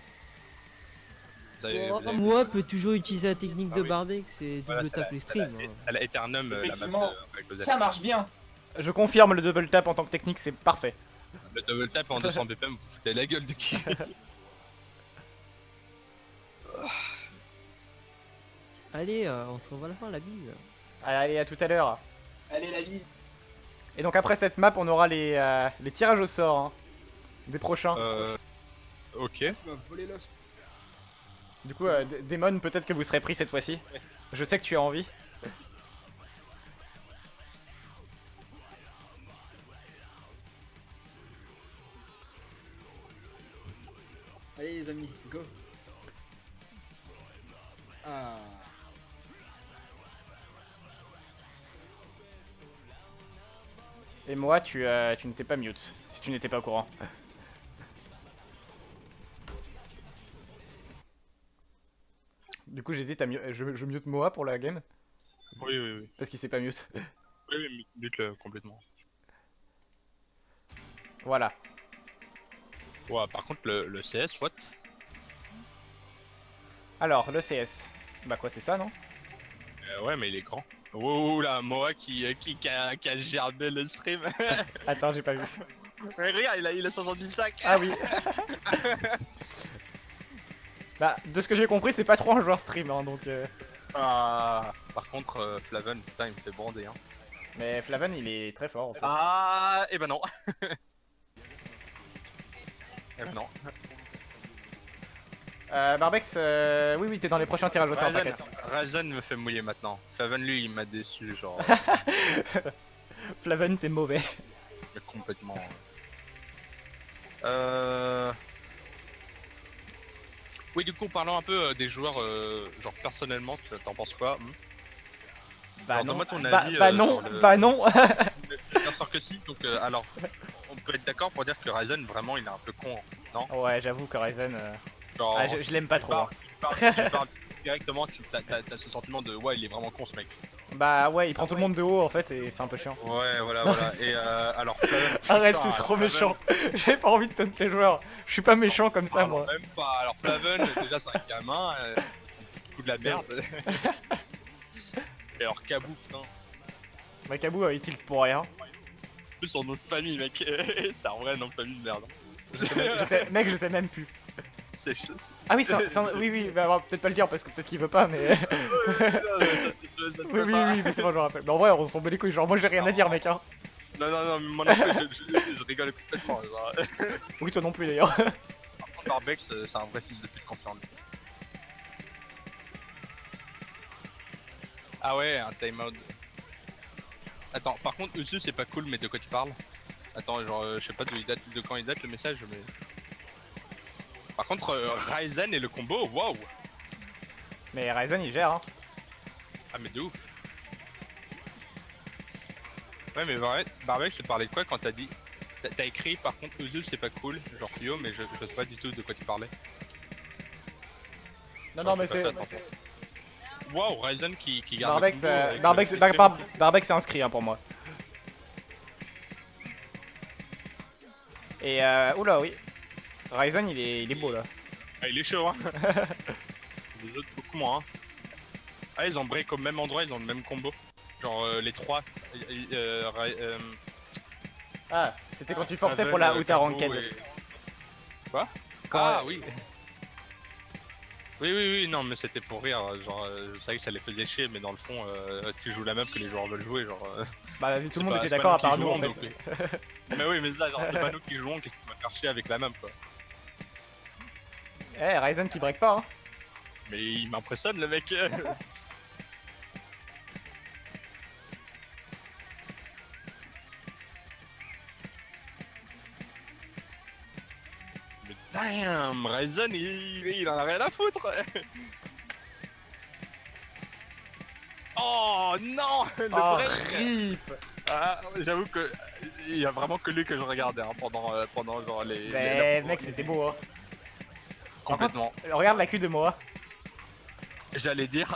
Vous avez- Oh, vous avez- moi, peut toujours utiliser la technique Ah de oui. Barbex, c'est Voilà, double c'est tap les streams. hein. Elle a Eternum, la map Effectivement. de Rayquazen. Ça marche bien. Je confirme le double tap en tant que technique, c'est parfait. Le double tap en 200 BPM, vous foutez la gueule de qui? Allez, on se revoit à la fin, la bise. Allez, à tout à l'heure. Allez la vie. Et donc après cette map, on aura les tirages au sort hein, des prochains. Ok. Tu m'as volé l'os. Du coup, Damon, peut-être que vous serez pris cette fois-ci. Je sais que tu as envie. Allez les amis, go. Ah. Et moi, tu n'étais pas mute, si tu n'étais pas au courant. Du coup, j'hésite à je mute Moa pour la game, Oui, oui, oui. parce qu'il s'est pas mute. Oui, oui, mute-le complètement. Voilà. Ouais, par contre, le CS, what? Alors, le CS. Bah quoi, c'est ça, non? Ouais, mais il est grand. Oh là, Moa qui a gerbé le stream. Attends, j'ai pas vu. Mais regarde, il a 75. Ah oui. Bah, de ce que j'ai compris, c'est pas trop un joueur stream, hein, donc... Ah, par contre, Flaven, putain, il me fait bander, hein. Mais Flaven, il est très fort, en fait. Ah, et ben non. Eh ben non. Barbex, oui, t'es dans les prochains tirages au sort, t'inquiète. Ryzen me fait mouiller maintenant. Flaven, lui, il m'a déçu, genre, Flaven, t'es mauvais. mais complètement. Oui, du coup, parlons un peu des joueurs, genre personnellement, t'en penses quoi? Bah Alors, non, donne-moi ton bah, avis, bah non, sur le- bah non. Bien sûr que si, donc alors, on peut être d'accord pour dire que Ryzen, vraiment, il est un peu con, non? Ouais, j'avoue que Ryzen... Genre, Ah, je l'aime pas trop, hein. Tu parles directement, t'as ce sentiment de ouais, il est vraiment con ce mec. Bah ouais, il prend tout le monde de haut, en fait, et c'est un peu chiant. Ouais, voilà, voilà. Et alors, Flaven, Arrête, putain, c'est trop Flaven- méchant. J'ai pas envie de taunt les joueurs. Je suis pas méchant comme ça, Ah, moi. même pas. Alors, Flaven, déjà, c'est un gamin, coup de la merde. Et alors, Kabou, putain. Macabou, il tilt pour rien. En plus, son nom de famille, mec, c'est un vrai nom de famille de merde. Mec, je sais même plus. C'est chaud. Ah oui, oui, oui, bah, peut-être pas le dire parce que peut-être qu'il veut pas, mais. Ça se Oui, peut oui, pas. oui, mais c'est bon, je me rappelle. Mais en vrai, on s'en bat les couilles. Genre, moi, j'ai rien à dire, mec. Hein. Non, non, non, mais moi non plus, je rigole complètement. Genre. Oui, toi non plus d'ailleurs. Par contre, Barbex, c'est un vrai fils de pute confiant en lui. Ah ouais, un timeout. Attends, par contre, Usu, c'est pas cool, mais de quoi tu parles? Attends, genre, je sais pas de quand il date le message, mais. Par contre, Ryzen et le combo, waouh! Mais Ryzen, il gère, hein. Ah, mais de ouf! Ouais, mais Barbex, je te parlais de quoi quand t'as dit. T'as écrit, par contre, Usu, c'est pas cool, genre Fio, mais je sais pas du tout de quoi tu parlais. Non, Genre, non, mais j'ai pas c'est. fait attention. Waouh, Ryzen qui garde Barbex, le combo avec Barbex, le Barbex c'est inscrit hein, pour moi. Et oula oui. Ryzen il est beau là. Ah, il est chaud, hein. Les autres, beaucoup moins. Hein. Ah, ils ont break au même endroit, ils ont le même combo. Genre les trois. Ah, c'était quand tu forçais Raven, pour la Outer Kabu Ranked. et- Quoi Quand- Ah oui. Oui, non, mais c'était pour rire. Genre, c'est vrai que ça les faisait chier, mais dans le fond, tu joues la map que les joueurs veulent jouer. Genre, Bah tout c'est le monde pas- était c'est pas d'accord à nous part qui nous en jouons, fait. donc, mais oui, mais là, genre, c'est pas nous qui jouons, qu'est-ce qui va faire chier avec la map, quoi. Eh, Ryzen qui break pas hein. Mais il m'impressionne, le mec. Mais damn, Ryzen, il en a rien à foutre. Oh non, le Oh, break. rip. Ah, j'avoue que il y a vraiment que lui que je regardais hein, pendant genre Mais mec c'était beau hein. complètement. Regarde la queue de Moa. J'allais dire.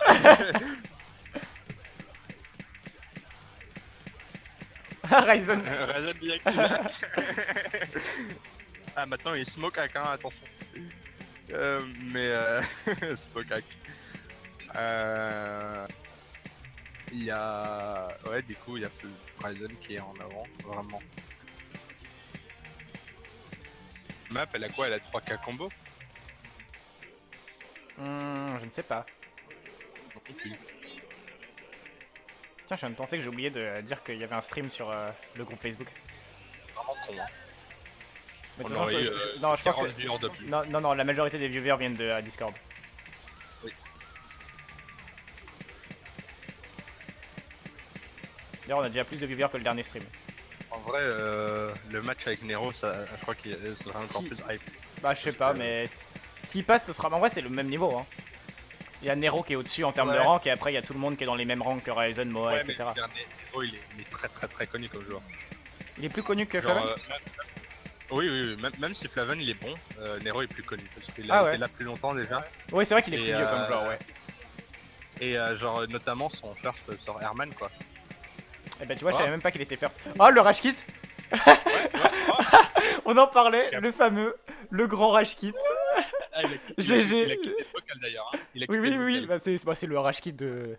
Ryzen. Ryzen direct. Ah maintenant il smoke hack hein, attention. Smoke hack. Il y a ouais du coup il y a Ryzen qui est en avant vraiment. Map elle a quoi? Elle a 3K combo? Je ne sais pas. Tiens, je viens de penser que j'ai oublié de dire qu'il y avait un stream sur le groupe Facebook. Vraiment con. Hein. Mais de On toute façon, aurait eu, non, je pense 40 que viewers de plus. non, la majorité des viewers viennent de Discord. Oui. D'ailleurs, on a déjà plus de viewers que le dernier stream. En vrai, le match avec Nero, ça, je crois qu'il sera encore Si- plus hype. Bah, je sais Parce pas, que- mais s'il passe, ce sera. En vrai, c'est le même niveau. Hein. Il y a Nero qui est au-dessus en termes de Ouais. rank, et après, il y a tout le monde qui est dans les mêmes ranks que Ryzen, Moa, Ouais, mais etc. le dernier Nero, il est très connu comme joueur. Il est plus connu que Genre, Flaven. oui, même si Flaven il est bon, Nero est plus connu parce qu'il Ah a ouais. été là plus longtemps déjà. Oui, c'est vrai qu'il est et, plus vieux comme joueur, ouais. Et genre, notamment son first sur Herman quoi. Eh bah, tu vois, je Oh. savais même pas qu'il était first. Oh, le Rage Kit. On en parlait, Cap. le fameux, le grand Rage Kit. Ah, GG. Il a quitté le vocal d'ailleurs. Hein. Il a Oui, quitté oui, le oui, vocal. c'est le Rage Kit de.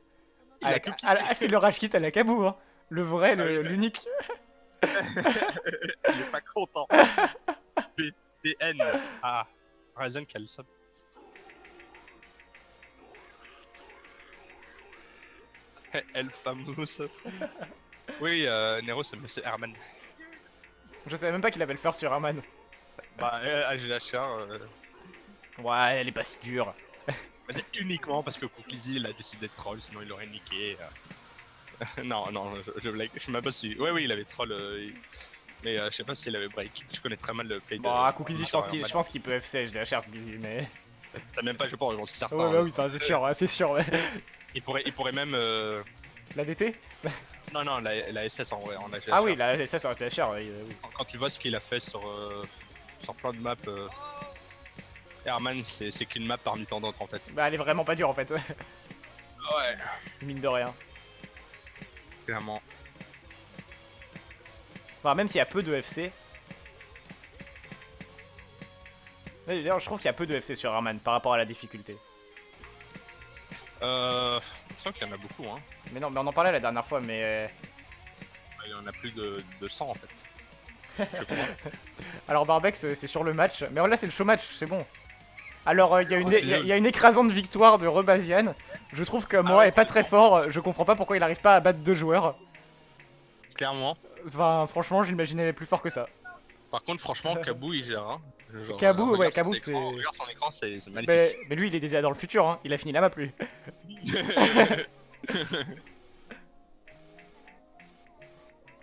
Il a tout quitté. C'est le Rage Kit à la Kabou, hein. Le vrai, Ah oui. l'unique. Il est pas content. BN. Ah, Ryzen qui a le sub. El Famous. Oui, Nero c'est Monsieur Herman. Je savais même pas qu'il avait le first sur Herman. Bah, AGHR, Ouais, elle est pas si dure. c'est uniquement parce que Cookies il a décidé de troll, sinon il aurait niqué. Non, je blague. Je sais même pas si. Ouais, oui, il avait troll. Mais je sais pas s'il avait break. Je connais très mal le play de. Bon, Cookies, sur je Herman. pense qu'il peut FC, je HR, mais. Ça même pas, je pense, j'en suis certain. Ouais, bah oui, ça, c'est sûr, ouais, c'est sûr. Ouais. Il pourrait même. La DT. Non, la SS en vrai, en AGHR. Ah oui, là, ça aurait été HR, oui. Quand tu vois ce qu'il a fait sur plein de maps, Herman, c'est qu'une map parmi tant d'autres en fait. Bah, elle est vraiment pas dure en fait. Ouais, Mine de rien. clairement. Enfin, même s'il y a peu de FC. Ouais, d'ailleurs, je trouve qu'il y a peu de FC sur Herman par rapport à la difficulté. Je sens qu'il y en a beaucoup, hein. Mais non, mais on en parlait la dernière fois, mais. Il y en a plus de 100 en fait. Je crois. Alors, Barbex, c'est sur le match. Mais là, c'est le show match, c'est bon. Alors, il y Ok. a une écrasante victoire de Rebasian. Je trouve que moi ouais, est pas très fort. Je comprends pas pourquoi il arrive pas à battre deux joueurs. Clairement. Enfin, franchement, je l'imaginais plus fort que ça. Par contre, franchement, Kabou il gère. Hein. Genre, Kabou, regarde ouais, son Kabou, écran, c'est- Regarde son écran, c'est magnifique. Mais lui, il est déjà dans le futur, hein. Il a fini la map, lui.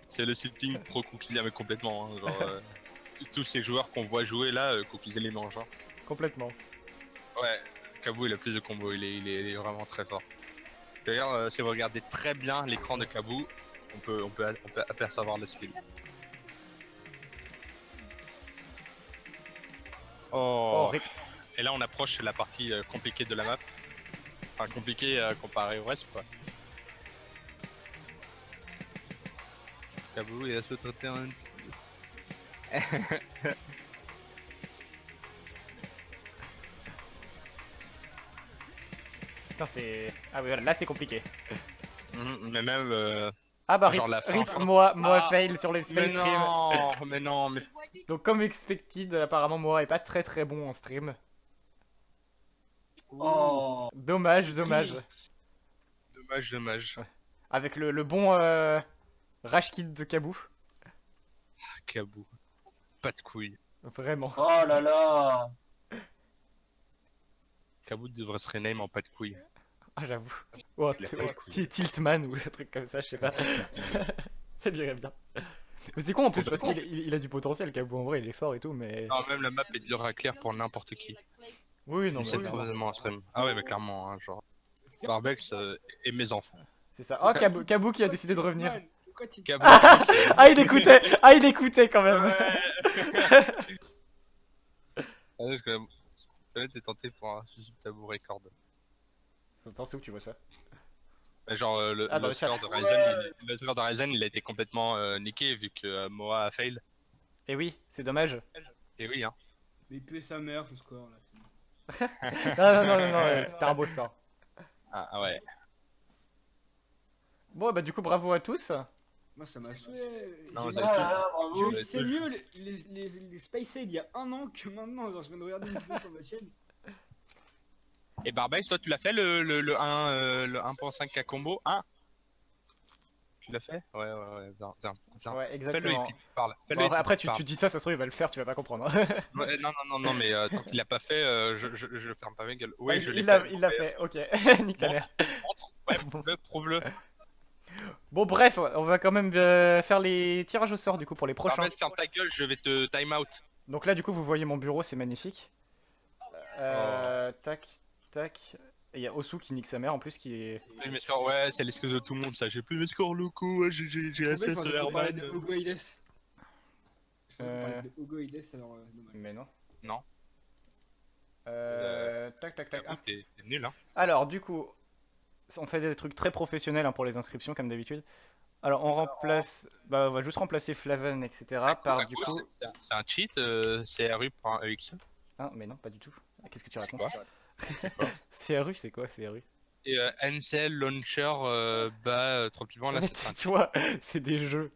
C'est le setting pro Cookies mais complètement. Hein. Genre, tous ces joueurs qu'on voit jouer là, Cookies les mange. Hein. Complètement. Ouais, Kabou il a plus de combos, il est vraiment très fort. D'ailleurs, si vous regardez très bien l'écran de Kabou, on peut apercevoir le skill. Oh, Oh. Et là on approche la partie compliquée de la map. enfin compliqué comparé au reste quoi. Kabou il a sauté un petit peu. Putain, c'est. Ah oui, voilà, là c'est compliqué. Mais même Ah bah, genre rip, la fin, rip, fin. moi Ah, fail sur les mais space stream. non, mais Donc, comme expected, apparemment, moi est pas très bon en stream. Oh, Dommage, dommage. triste. dommage. Avec le bon Rage Kid de Kabou. Kabou. Pas de couilles. Vraiment. Oh là là. Kabou devrait se rename en pas de couilles. Ah, j'avoue. Oh, Il a pas de couilles. Tiltman ou un truc comme ça, je sais pas. Ça lui irait bien. Mais c'est con en plus parce qu'il a du potentiel, Kabou en vrai, il est fort et tout, mais. Non, même la map est dure à clear pour n'importe qui. Oui, non, mais C'est oui, probablement un stream. Ah ouais, mais clairement, hein, genre. Barbex et mes enfants. c'est ça. Oh, Kabou qui a décidé de revenir. Man, pourquoi tu Kabou. Ah, il écoutait quand même. Ah ouais, ça va être tenté pour un tabou record. Attends, c'est où que tu vois ça? Mais genre, Ah, dans le le chat. score de Ryzen, le score de Ryzen, il a été complètement niqué vu que Moa a fail. Et oui, c'est dommage. Et oui, hein. Mais il pue sa mère, ce score là. c'est bon. Non, c'était un beau score. Ah ouais. Bon, bah, du coup, bravo à tous. Moi, ça m'a saoulé. Non, J'ai- vous Ah avez là là, j'ai bravo. réussi- C'est mieux les Space Aid il y a un an que maintenant. Genre, je viens de regarder une vidéo sur votre chaîne. Et Barbex, toi, tu l'as fait le 1.5K combo 1 Tu l'as fait? Ouais, viens. Ouais, Fais-le et exactement. puis tu parles. Fais-le Bon, et puis après, tu tu parles. dis ça se trouve, il va le faire, tu vas pas comprendre. Ouais, non, mais tant qu'il l'a pas fait, je ferme pas ma gueule. Ah, Ouais, je l'ai il fait. l'a fait, ok. Nique ta mère. Montre, ouais, prouve-le. Bon, bref, on va quand même faire les tirages au sort du coup pour les prochains. Barbex, ferme ta gueule, je vais te time out. Donc là, du coup, vous voyez mon bureau, c'est magnifique. Tac, tac. Et il y a Osu qui nique sa mère en plus qui est. Oui, mes scores, ouais, c'est l'excuse de tout le monde, ça. J'ai plus mes scores locaux, ouais, j'ai Je trouvais SS que je parlais de Herman. Ogoides. Je pensais qu'on Euh. parlait de Ogoides, alors dommage. Mais non. Non. Tac, tac, tac. T'es nul, hein. Alors, du coup, on fait des trucs très professionnels hein, pour les inscriptions, comme d'habitude. Alors, on remplace. Bah, on va juste remplacer Flaven, etc. par du coup. C'est un cheat, CRU.exe. Ah, mais non, pas du tout. Ah, qu'est-ce que tu C'est racontes? quoi CRU, c'est quoi CRU? Et NCL Launcher, tranquillement, là, Mais c'est un tu vois, c'est des jeux.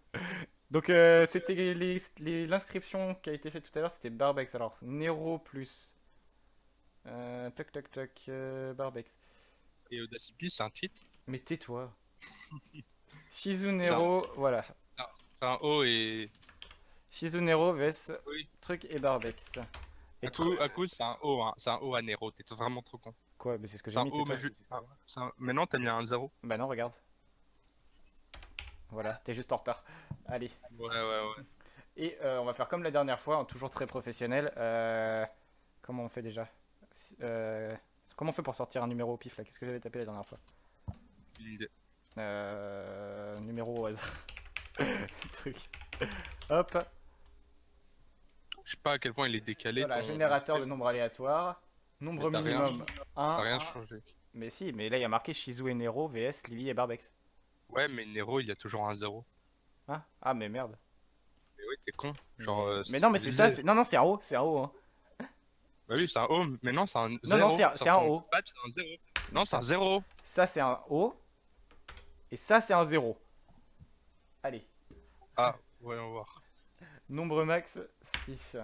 Donc, c'était l'inscription qui a été faite tout à l'heure, c'était Barbex. Alors, Nero plus. Toc toc toc, Barbex. Et Audacity, c'est un cheat. Mais tais-toi. Shizunero, voilà. C'est un O et. Shizunero, Ves, Oui. truc et Barbex. Et À coup, c'est un O, hein. C'est un O à Nero. T'es vraiment trop con. Quoi? Mais c'est ce que C'est j'ai un mis. O, tais-toi. mais non, t'as mis un 0. Bah non, regarde. Voilà, t'es juste en retard. Allez. Ouais. Et on va faire comme la dernière fois, hein, toujours très professionnel. Comment on fait déjà? Comment on fait pour sortir un numéro au pif là? Qu'est-ce que j'avais tapé la dernière fois? Numéro au hasard. Truc. Hop. Je sais pas à quel point il est décalé. Voilà, ton- générateur de nombre aléatoire. Nombre Mais t'as rien- minimum T'as 1. rien changé. Mais si, mais là il y a marqué Shizu et Nero, VS, Livy et Barbex. Ouais, mais Nero, il y a toujours un 0. Ah, mais merde. Mais oui, t'es con. Genre, Mais non, mais c'est ça, lisé. non, c'est un O, c'est un O. Hein. Bah oui, c'est un O, mais non, c'est un 0. non, c'est un O. C'est un 0. Non, c'est un 0. Ça c'est un O. Et ça c'est un 0. Allez. Ah, ouais, on va voir. Nombre max 6.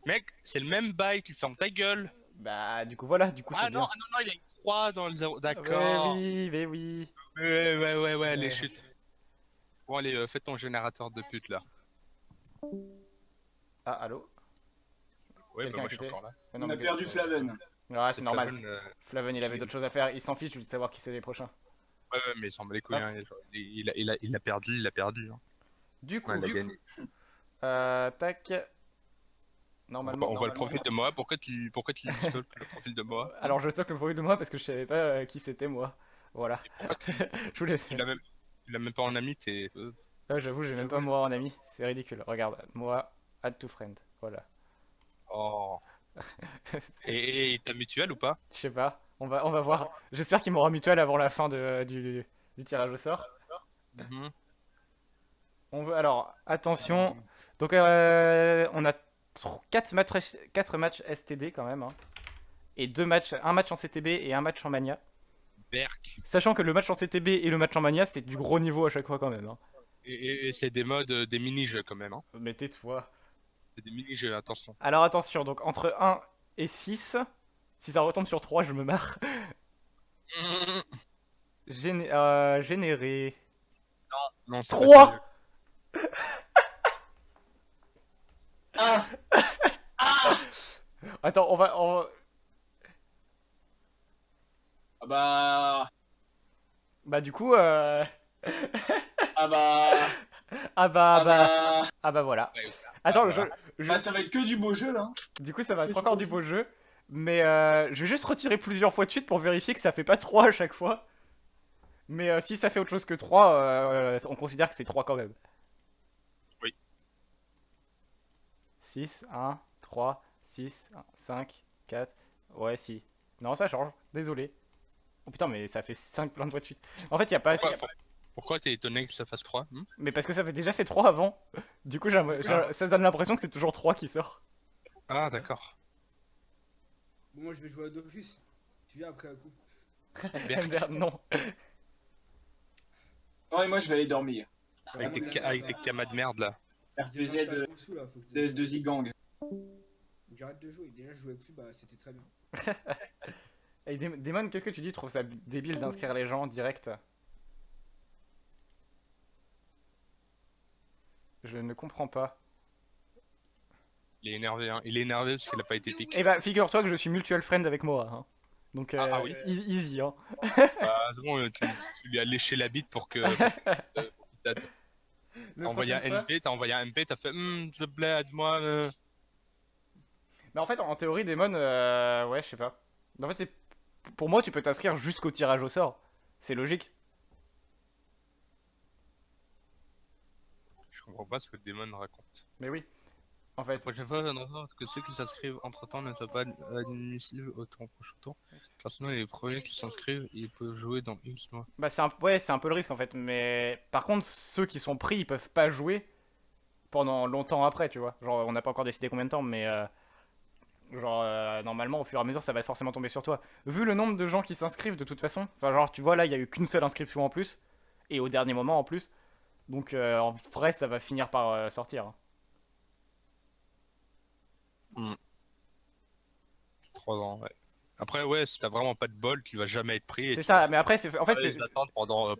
Mec, c'est le même bail, tu fermes ta gueule. Bah, du coup, voilà, du coup, Ah c'est non, bien. non, il y a une croix dans le 0. D'accord. Mais oui. Ouais, les Ouais. chutes. Bon, allez, fais ton générateur de pute là. Ah, allô? Ouais, Quelqu'un bah moi a je suis quitté? encore là. Mais non, On a mais- perdu Flaven. Ah, c'est normal. Flaven, Flaven, il avait c'est- d'autres choses à faire. Il s'en fiche, je veux savoir qui c'est les prochains. Ouais, mais il s'en bat les couilles. Ah. Hein. Il a perdu. Hein. Du coup, Ouais, il a gagné. tac. Normalement. On voit le profil de Moa. Pourquoi tu stalk le profil de Moa? Alors, je stocke le profil de moi parce que je savais pas qui c'était moi. Voilà. Je voulais. Tu l'as même pas en ami, t'es. Ah, j'avoue, j'ai même pas moi en ami. C'est ridicule. Regarde, moi, add to friend. Voilà. Oh. Et t'as mutuelle ou pas? Je sais pas, on va voir. J'espère qu'il m'aura mutuel avant la fin du tirage au sort. Mhm. On veut alors, attention. Donc on a 4 matchs STD quand même. Hein. Et un match en CTB et un match en Mania. Berk. Sachant que le match en CTB et le match en Mania, c'est du gros niveau à chaque fois quand même. Hein. Et c'est des modes, des mini-jeux quand même. Hein. Mais tais-toi. C'est des mini-jeux, attention. Alors attention, donc entre 1 et 6, si ça retombe sur 3, je me marre. Générer. Non, c'est pas 3 sérieux. Ah Attends, on va... Ah bah... Bah du coup... Ah bah... Ah bah... Ah bah... Ah bah voilà. Ouais, Attends, voilà. Bah ça va être que du beau jeu là. Du coup, ça va être encore du beau jeu. Mais je vais juste retirer plusieurs fois de suite pour vérifier que ça fait pas 3 à chaque fois. Mais si ça fait autre chose que 3, on considère que c'est 3 quand même. Oui. 6, 1, 3, 6, 5, 4. Ouais, si. Non, ça change. Désolé. Oh putain, mais ça fait 5 plein de fois de suite. En fait, y a pas... Pourquoi t'es étonné que ça fasse 3? Mais parce que ça fait déjà fait 3 avant. Du coup, ça donne l'impression que c'est toujours 3 qui sort. Ah, d'accord. Bon, moi je vais jouer à Dofus. Tu viens après un coup. Merde, non. Ouais, moi je vais aller dormir. Avec tes camas de merde là. R2Z, DS2I Gang. J'arrête de jouer. Déjà, je jouais plus, bah c'était très bien. Et Damon, qu'est-ce que tu dis? Tu trouves ça débile d'inscrire les gens en direct? Je ne comprends pas. Il est énervé, hein. Il est énervé parce qu'il a pas été pique. Eh bah, figure-toi que je suis mutual friend avec Moa. Hein. Donc, Ah oui. easy. Hein. Bah, c'est bon, tu lui as léché la bite pour que. T'as envoyé un MP, t'as fait s'il te plaît, aide-moi. Mais en fait, en théorie, Damon, ouais, je sais pas. En fait, pour moi, tu peux t'inscrire jusqu'au tirage au sort. C'est logique. Je comprends pas ce que Damon raconte. Mais oui. En fait, La prochaine fois, on attend que ceux qui s'inscrivent entre temps ne soient pas admissibles au prochain tour. Car sinon, les premiers qui s'inscrivent, ils peuvent jouer dans X mois. bah, ouais, c'est un peu le risque en fait. Mais par contre, ceux qui sont pris, ils peuvent pas jouer pendant longtemps après, tu vois. Genre, on n'a pas encore décidé combien de temps, mais genre, normalement, au fur et à mesure, ça va forcément tomber sur toi. Vu le nombre de gens qui s'inscrivent de toute façon, enfin, genre, tu vois, là, il y a eu qu'une seule inscription en plus, et au dernier moment en plus. Donc, en vrai, ça va finir par sortir. Hein. 3 ans, ouais. Après, ouais, si t'as vraiment pas de bol, tu vas jamais être pris. C'est ça, mais après, en fait, les attendre pendant.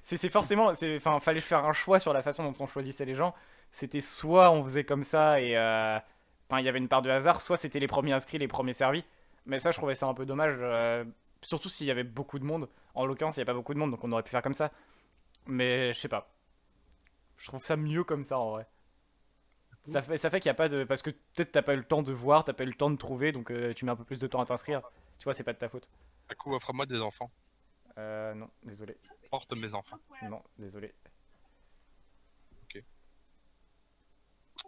c'est forcément, enfin, fallait faire un choix sur la façon dont on choisissait les gens. C'était soit on faisait comme ça et, enfin, il y avait une part de hasard, soit c'était les premiers inscrits, les premiers servis. Mais ça, je trouvais ça un peu dommage, surtout s'il y avait beaucoup de monde. En l'occurrence, il n'y a pas beaucoup de monde, donc on aurait pu faire comme ça. Mais je sais pas. Je trouve ça mieux comme ça en vrai. Ça fait qu'il n'y a pas de. Parce que peut-être t'as pas eu le temps de voir, t'as pas eu le temps de trouver, donc tu mets un peu plus de temps à t'inscrire. Tu vois, c'est pas de ta faute. À coup, offre-moi des enfants. Non, désolé. Porte mes enfants. Non, désolé.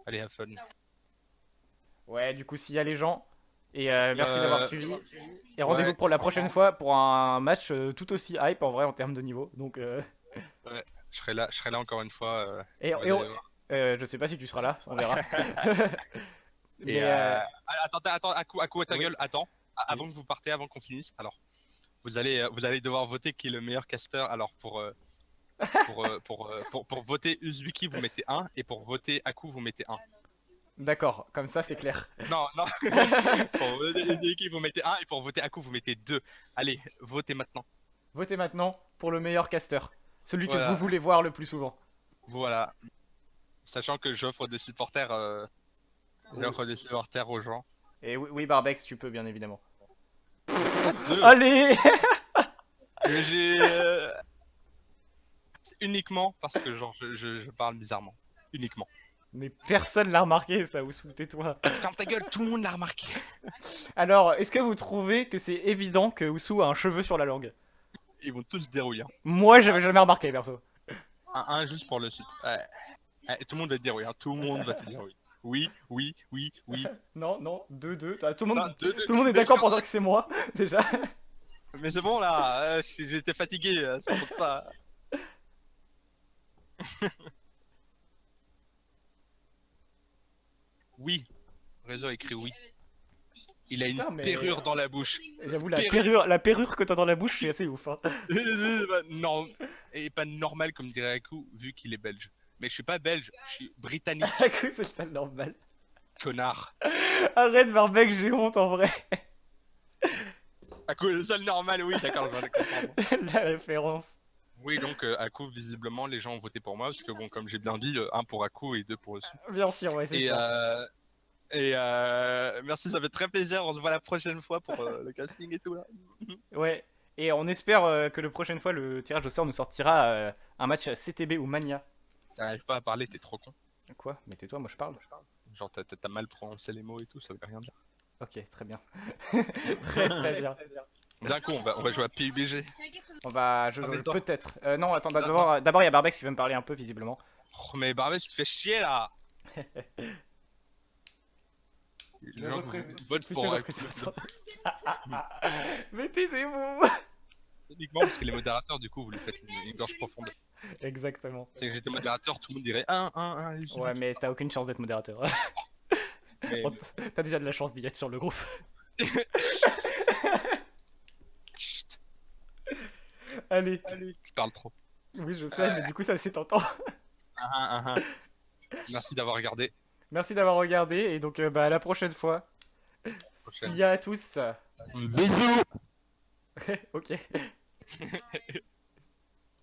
Allez, have fun. Ouais, du coup, s'il y a les gens. Et merci d'avoir suivi. Et rendez-vous ouais, pour la prochaine fois pour un match tout aussi hype en vrai en termes de niveau. Donc. Ouais, je serai là encore une fois. Et, vous et allez on- voir. je sais pas si tu seras là, on verra. Et Mais, attends, à coup à ta oui. gueule, attends. Avant que vous partez, avant qu'on finisse, alors. Vous allez devoir voter qui est le meilleur caster. Alors pour voter Uzbiki, vous mettez 1 et pour voter Aku, vous mettez 1. D'accord, comme ça c'est clair. Non, non. Pour voter Uzbiki, vous mettez 1 et pour voter Aku, vous mettez 2. Allez, votez maintenant. Votez maintenant pour le meilleur caster. Celui Voilà. que vous voulez voir le plus souvent. Voilà. Sachant que j'offre des supporters, aux gens. Et oui, Barbex, tu peux bien évidemment. 2. Allez. Mais j'ai uniquement parce que genre je parle bizarrement. Uniquement. Mais personne l'a remarqué ça, Oussou, tais-toi. Ferme ta gueule, tout le monde l'a remarqué. Alors, est-ce que vous trouvez que c'est évident que Oussou a un cheveu sur la langue? Ils vont tous se dérouiller. Moi, j'avais jamais remarqué, perso. Un juste pour le site. Ouais. Tout le monde va te dérouiller. Tout le monde va te dérouiller. Oui, oui, oui, oui. Non, non, 2-2. Ah, tout le monde, Non, deux, tout le monde est mais d'accord je- pour dire que c'est moi, déjà. Mais c'est bon là, j'étais fatigué, ça compte pas. Oui, Réseau a écrit oui. Il a une Putain, mais- perrure dans la bouche. J'avoue, Perrure. la perrure que t'as dans la bouche, c'est assez ouf. Hein. Non, et pas normal comme dirait Aku, vu qu'il est belge. Mais je suis pas belge, je suis britannique, À coup, c'est ça le normal. connard. Arrête, Barbec, j'ai honte en vrai. Aku, le seul normal, oui, d'accord, je viens de comprendre. La référence. Oui, donc Aku, visiblement, les gens ont voté pour moi, parce que bon, comme j'ai bien dit, 1 pour Aku et 2 pour Osu. Bien sûr, ouais, c'est Et, ça. merci, ça fait très plaisir, on se voit la prochaine fois pour le casting et tout là. Ouais. Et on espère que la prochaine fois, le tirage au sort nous sortira un match CTB ou Mania. T'arrives pas à parler, t'es trop con. Quoi? Mais tais-toi, moi je parle. Genre, t'as mal prononcé les mots et tout, ça veut rien dire. Ok, très bien. Très bien. D'un coup, on va jouer à PUBG. On va. Ah, mais toi- Peut-être. Non, attends, d'abord, il y a Barbex qui veut me parler un peu, visiblement. Oh, mais Barbès, tu te fais chier là. Les gens votent pour Futur Aku représentant. Mais taisez-vous. uniquement parce que les modérateurs, du coup, vous lui faites une gorge profonde. Exactement. C'est que j'étais modérateur, tout le monde dirait 1, Ouais, mais t'as aucune chance d'être modérateur. mais... T'as déjà de la chance d'y être sur le groupe. Chut, Allez. tu parles trop. Oui, je sais, mais du coup, ça c'est tentant. Merci d'avoir regardé. Merci d'avoir regardé, et donc, à la prochaine fois. Prochaine. See ya à tous. Bisous. Ok.